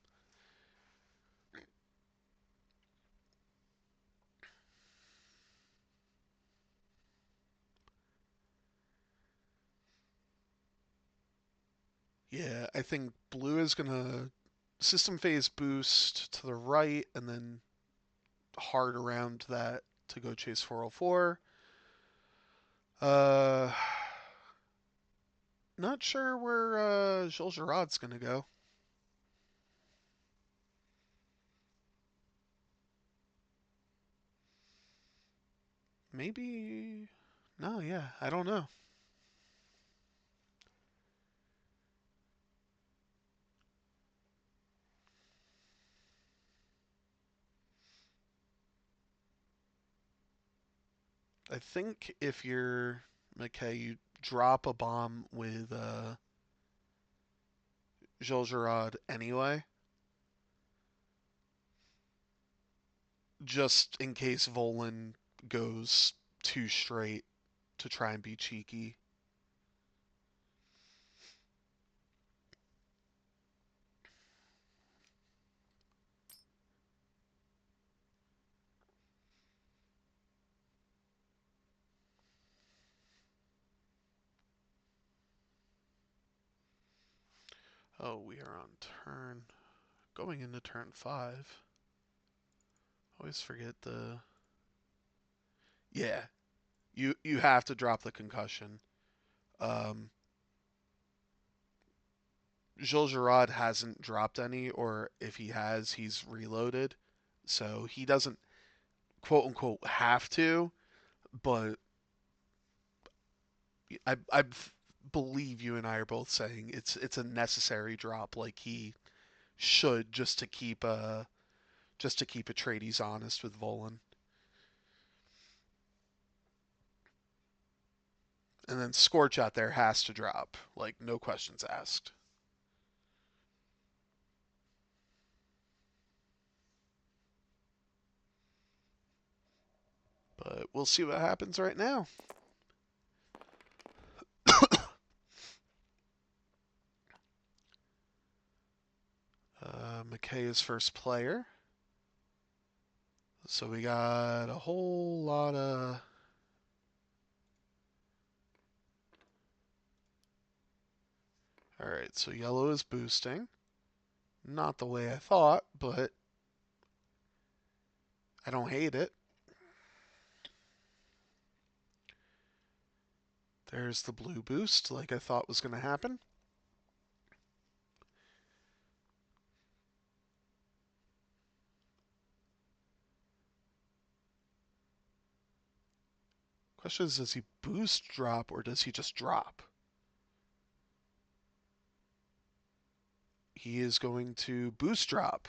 Yeah, I think blue is gonna system phase boost to the right and then hard around that to go chase 404. Uh, not sure where Jules Girod's gonna go. Maybe. No, yeah, I don't know. I think if you're Mackay, you drop a bomb with Jules Girard anyway, just in case Volan goes too straight to try and be cheeky. Oh, we are on turn. Going into turn 5. Always forget the. Yeah, you have to drop the concussion. Um, Jules Girard hasn't dropped any, or if he has, he's reloaded. So he doesn't quote unquote have to, but I believe you and I are both saying it's a necessary drop, like he should just to keep Atreides honest with Volan, and then Scorch out there has to drop, like no questions asked. But we'll see what happens right now. Mackay is first player. So we got a whole lot of... Alright, so yellow is boosting. Not the way I thought, but I don't hate it. There's the blue boost, like I thought was going to happen. Question is, does he boost drop or does he just drop? He is going to boost drop.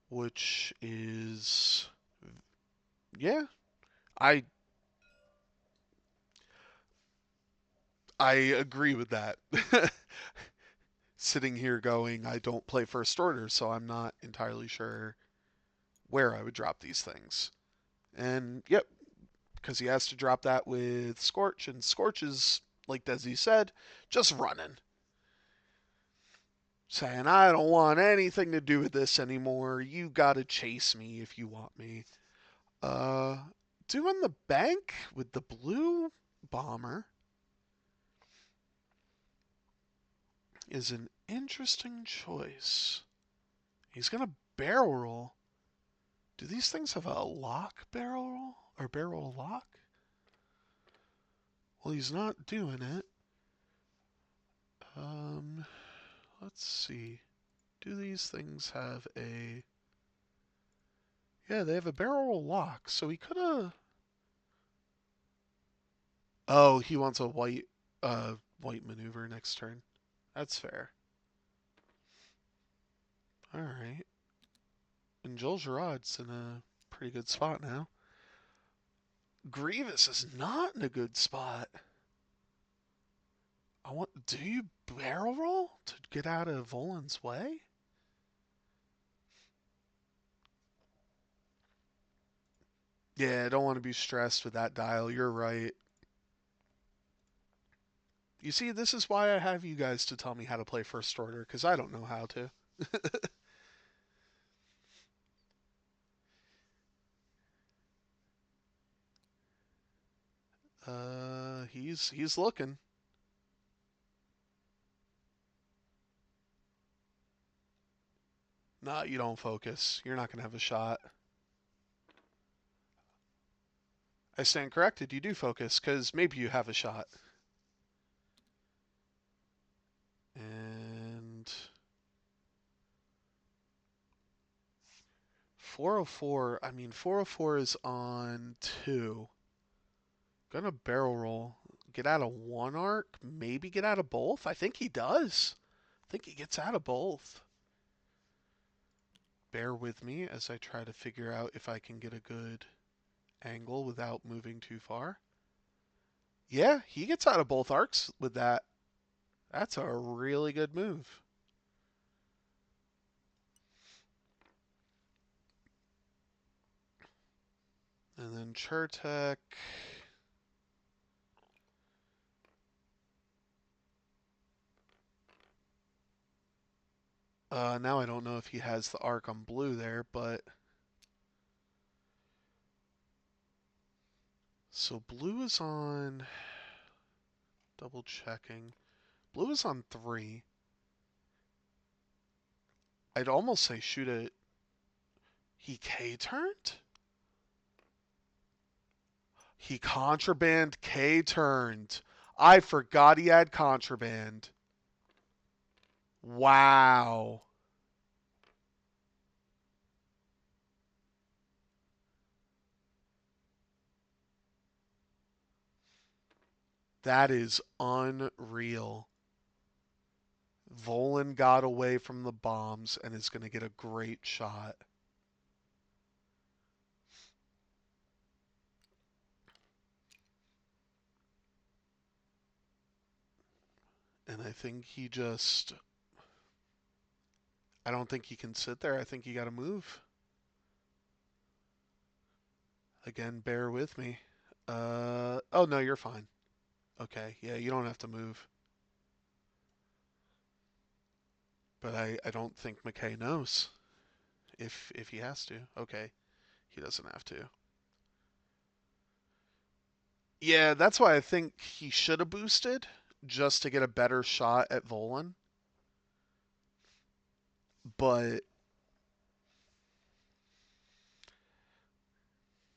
Which is... Yeah, I I agree with that. Sitting here going, I don't play first order, so I'm not entirely sure where I would drop these things. And yep, because he has to drop that with Scorch, and Scorch is, like Desi said, just running. Saying, I don't want anything to do with this anymore. You gotta chase me if you want me. Uh, Doing the bank with the blue bomber is an interesting choice. He's gonna barrel roll. Do these things have a lock barrel roll? Or barrel lock? Well, he's not doing it. Um, let's see. Do these things have a... Yeah, they have a barrel roll lock, so he could have... Oh, he wants a white maneuver next turn. That's fair. Alright. And Joel Girard's in a pretty good spot now. Grievous is not in a good spot. Do you barrel roll to get out of Volan's way? Yeah, I don't want to be stressed with that dial. You're right. You see, this is why I have you guys to tell me how to play first order, because I don't know how to. He's looking. Nah, you don't focus. You're not gonna have a shot. I stand corrected. You do focus, because maybe you have a shot. And 404. I mean, 404 is on 2. Gonna barrel roll. Get out of one arc. Maybe get out of both. I think he does. I think he gets out of both. Bear with me as I try to figure out if I can get a good angle without moving too far. Yeah, he gets out of both arcs with that. That's a really good move. And then Chertek. Now I don't know if he has the arc on blue there, but... So blue is on... Double checking. Blue is on 3. I'd almost say shoot it. He K-turned? He contraband K-turned. I forgot he had contraband. Wow. That is unreal. Volan got away from the bombs and is going to get a great shot. And I think he just... I don't think he can sit there. I think you got to move. Again, bear with me. Oh no, you're fine. Okay, yeah, you don't have to move. But I don't think Mackay knows if he has to. Okay, he doesn't have to. Yeah, that's why I think he should have boosted just to get a better shot at Volan. But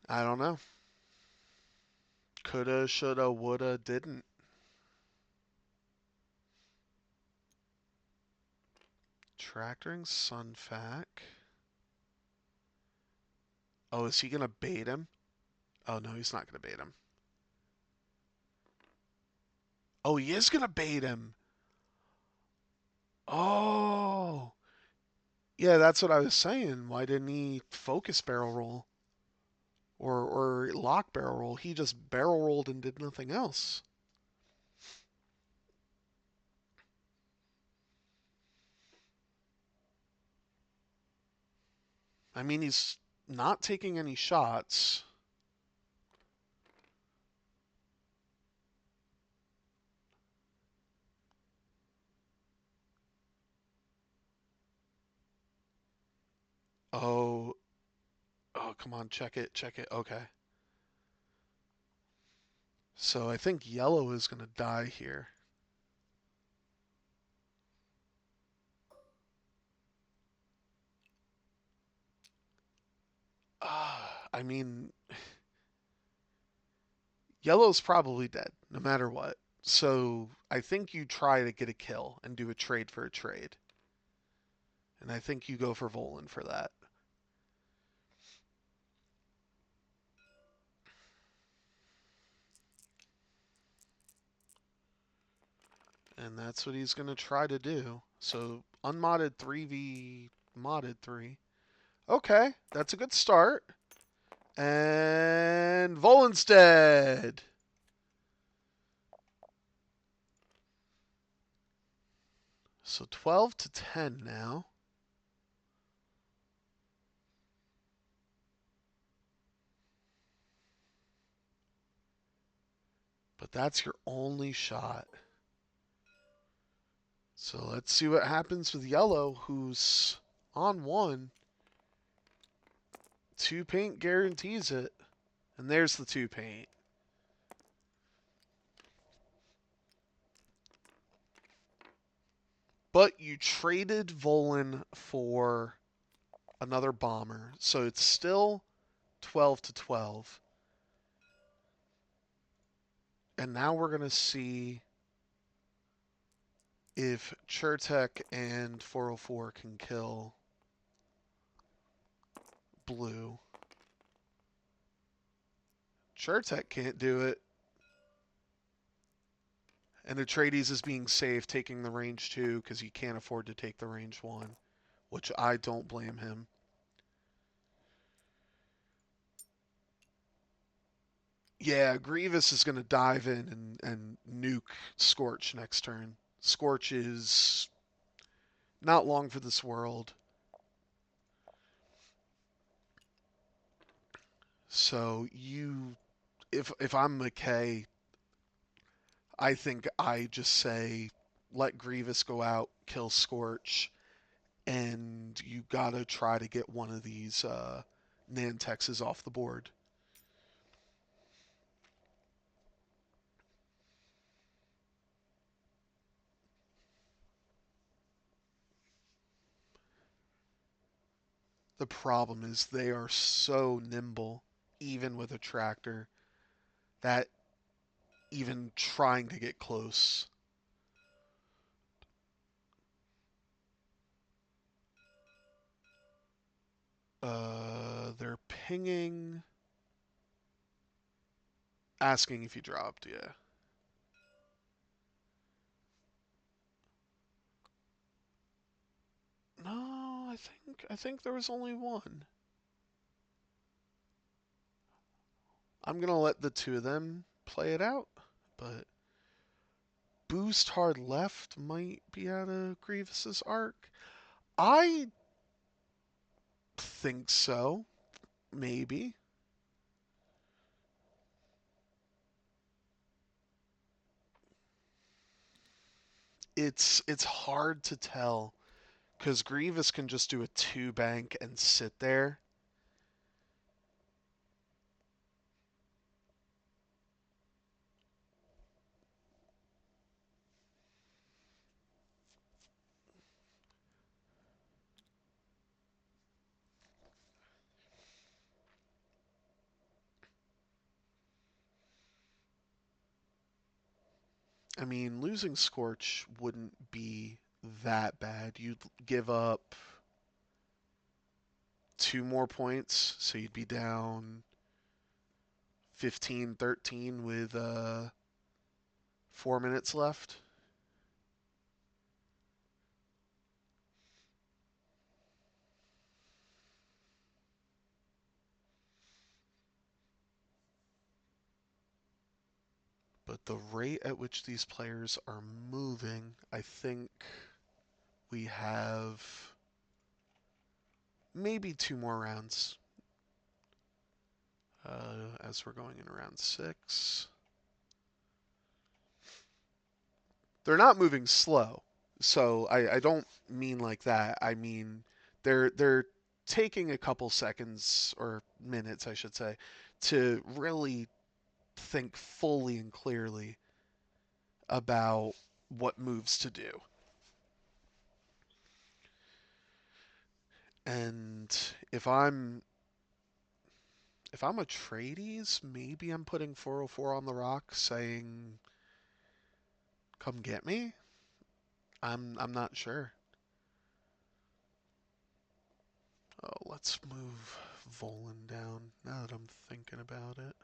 I don't know. Coulda, shoulda, woulda, didn't. Tractoring Sunfac. Oh, is he gonna bait him? Oh no, he's not gonna bait him. Oh, he is gonna bait him. Oh, yeah, that's what I was saying. Why didn't he focus barrel roll or lock barrel roll? He just barrel rolled and did nothing else. I mean, he's not taking any shots. Oh, oh, come on, check it, check it. Okay. So I think yellow is gonna die here. I mean, yellow's probably dead, no matter what. So I think you try to get a kill and do a trade for a trade. And I think you go for Volan for that. And that's what he's going to try to do. So unmodded 3v modded 3. Okay, that's a good start. And Volan's dead. So 12 to 10 now. But that's your only shot. So let's see what happens with yellow, who's on one. 2 paint guarantees it. And there's the 2 paint. But you traded Volan for another bomber. So it's still 12 to 12. And now we're going to see if Chertek and 404 can kill blue. Chertek can't do it. And Atredes is being safe, taking the range 2 because he can't afford to take the range 1, which I don't blame him. Yeah, Grievous is going to dive in and nuke Scorch next turn. Scorch is not long for this world. So if I'm Mackay, I think I just say let Grievous go out, kill Scorch, and you gotta try to get one of these Nantexes off the board. The problem is they are so nimble, even with a tractor, that even trying to get close. They're pinging, asking if you dropped. Yeah. No, I think there was only one. I'm gonna let the 2 of them play it out, but boost hard left might be out of Grievous's arc. I think so, maybe. It's hard to tell Because Grievous can just do a 2 bank and sit there. I mean, losing Scorch wouldn't be that bad. You'd give up 2 more points, so you'd be down 15-13 with 4 minutes left. But the rate at which these players are moving, I think we have maybe 2 more rounds as we're going in round 6. They're not moving slow, so I don't mean like that. I mean they're taking a couple seconds or minutes, I should say, to really think fully and clearly about what moves to do. And if I'm Atredes, maybe I'm putting 404 on the rock saying come get me. I'm not sure. Oh, let's move Volan down now that I'm thinking about it.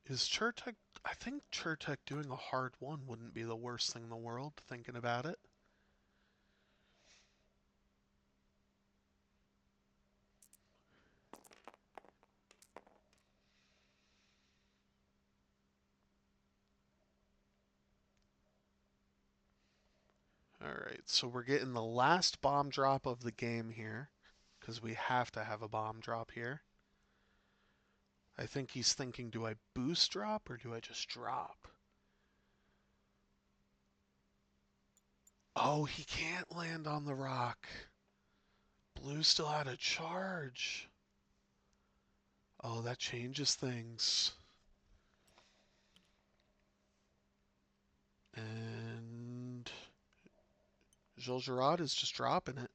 Is Chertek? I think Chertek doing a hard one wouldn't be the worst thing in the world, thinking about it. Alright, so we're getting the last bomb drop of the game here, because we have to have a bomb drop here. I think he's thinking, do I boost drop or do I just drop? Oh, he can't land on the rock. Blue still had a charge. Oh, that changes things. And Gilgerard is just dropping it,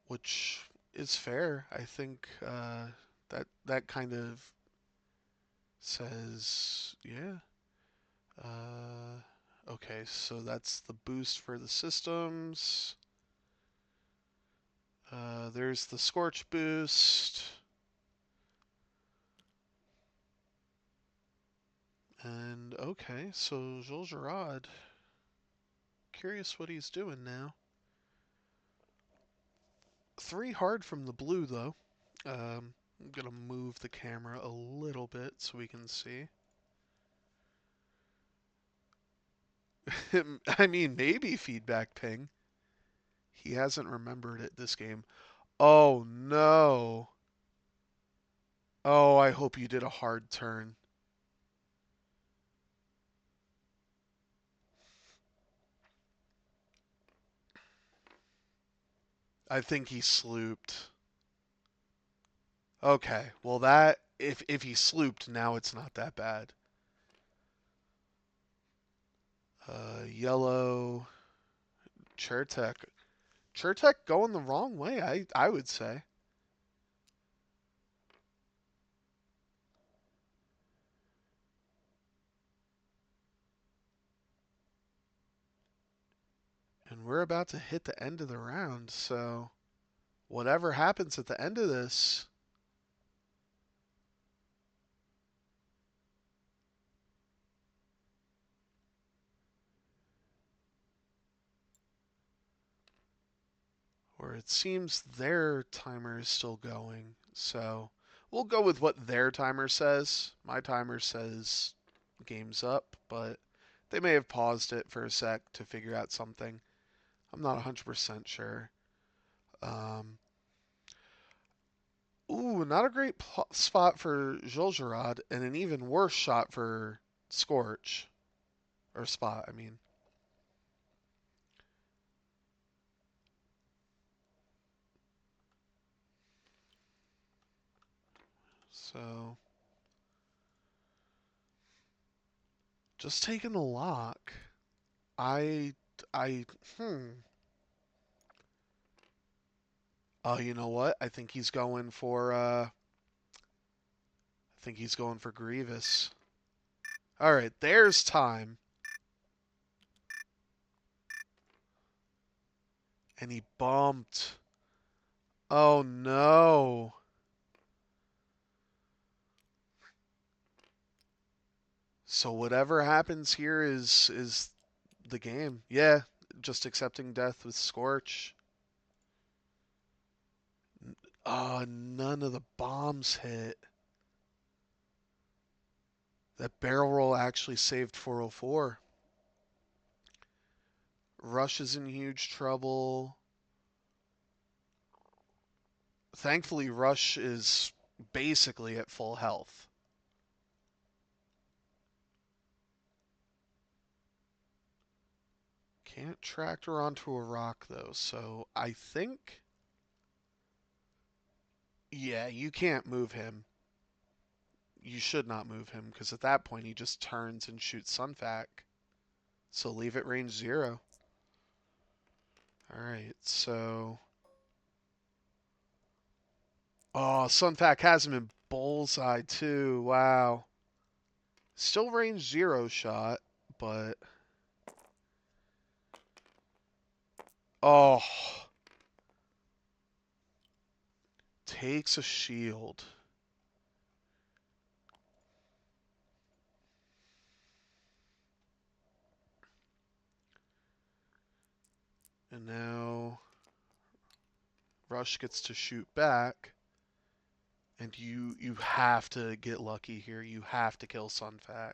which is fair. I think that kind of says, yeah. Okay, so that's the boost for the systems. There's the Scorch boost. And okay, so Gilgerard, curious what he's doing now. 3 hard from the blue, though. I'm going to move the camera a little bit so we can see. I mean, maybe feedback ping. He hasn't remembered it this game. Oh, no. Oh, I hope you did a hard turn. I think he slooped. Okay, well that if he slooped, now it's not that bad. Yellow Chertek. Chertek going the wrong way, I would say. And we're about to hit the end of the round, so whatever happens at the end of this, it seems their timer is still going. So we'll go with what their timer says. My timer says game's up, but they may have paused it for a sec to figure out something. I'm not 100% sure. Um, Ooh, not a great spot for Jolgerod, and an even worse shot for Scorch. Or spot, I mean. So, just taking the lock. I, I, hmm. Oh, you know what? I think he's going for Grievous. All right, there's time. And he bumped. Oh no. So whatever happens here is the game. Yeah, just accepting death with Scorch. None of the bombs hit. That barrel roll actually saved 404. Rush is in huge trouble. Thankfully, Rush is basically at full health. Can't tractor onto a rock, though, so I think... Yeah, you can't move him. You should not move him, because at that point he just turns and shoots Sunfac. So leave it range 0. Alright, so... Oh, Sunfac has him in bullseye, too. Wow. Still range 0 shot, but... Oh... Takes a shield. And now Rush gets to shoot back. And you have to get lucky here. You have to kill Sunfac.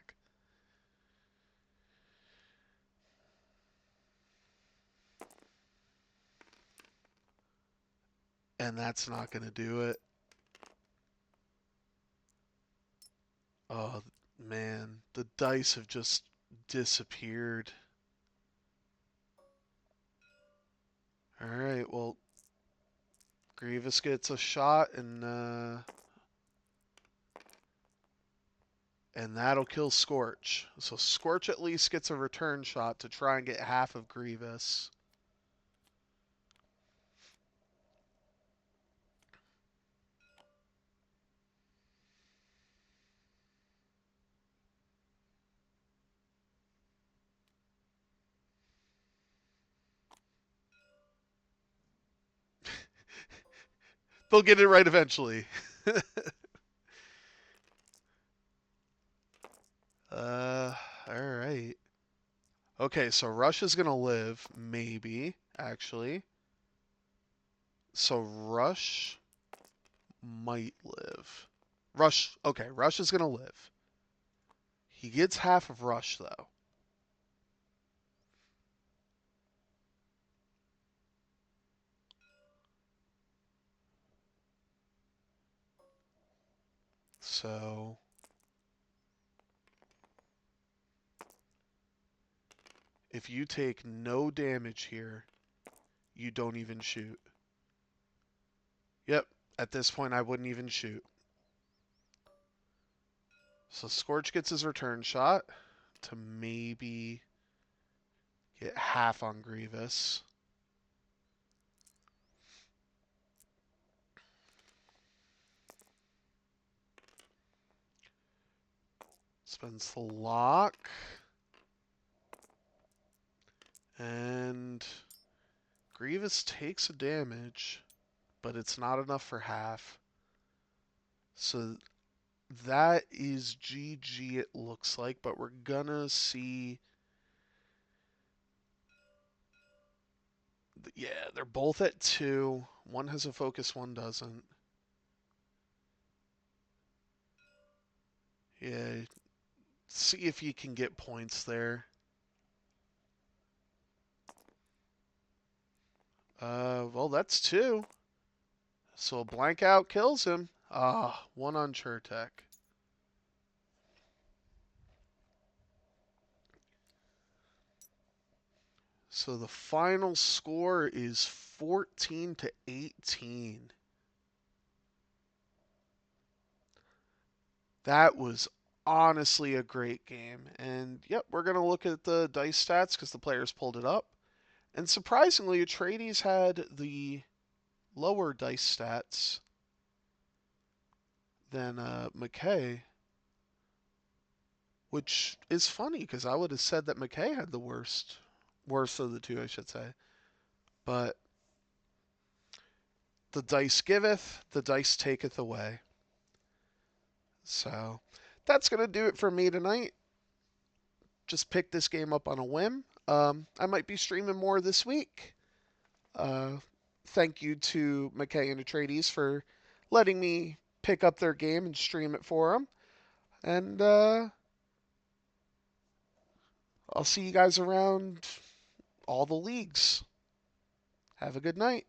And that's not going to do it. Oh, man. The dice have just disappeared. Alright, well, Grievous gets a shot, and that'll kill Scorch. So Scorch at least gets a return shot to try and get half of Grievous. They'll get it right eventually. Alright. Okay, so Rush is going to live, maybe, actually. So Rush might live. Okay, Rush is going to live. He gets half of Rush, though. So... If you take no damage here, you don't even shoot. Yep, at this point I wouldn't even shoot. So Scorch gets his return shot to maybe get half on Grievous. Spends the lock. And Grievous takes a damage, but it's not enough for half. So that is GG it looks like, but we're gonna see Yeah, they're both at 2. One has a focus, one doesn't. Yeah, see if you can get points there. Well, that's 2. So a blank out kills him. Ah, 1 on Chertek. So the final score is 14-18. That was honestly a great game. And yep, we're going to look at the dice stats because the players pulled it up. And surprisingly, Atredes had the lower dice stats than Mackay, which is funny because I would have said that Mackay had the worst of the two, I should say. But the dice giveth, the dice taketh away. So that's going to do it for me tonight. Just picked this game up on a whim. I might be streaming more this week. Uh, Thank you to Mackay and Atreides for letting me pick up their game and stream it for them. And I'll see you guys around all the leagues. Have a good night.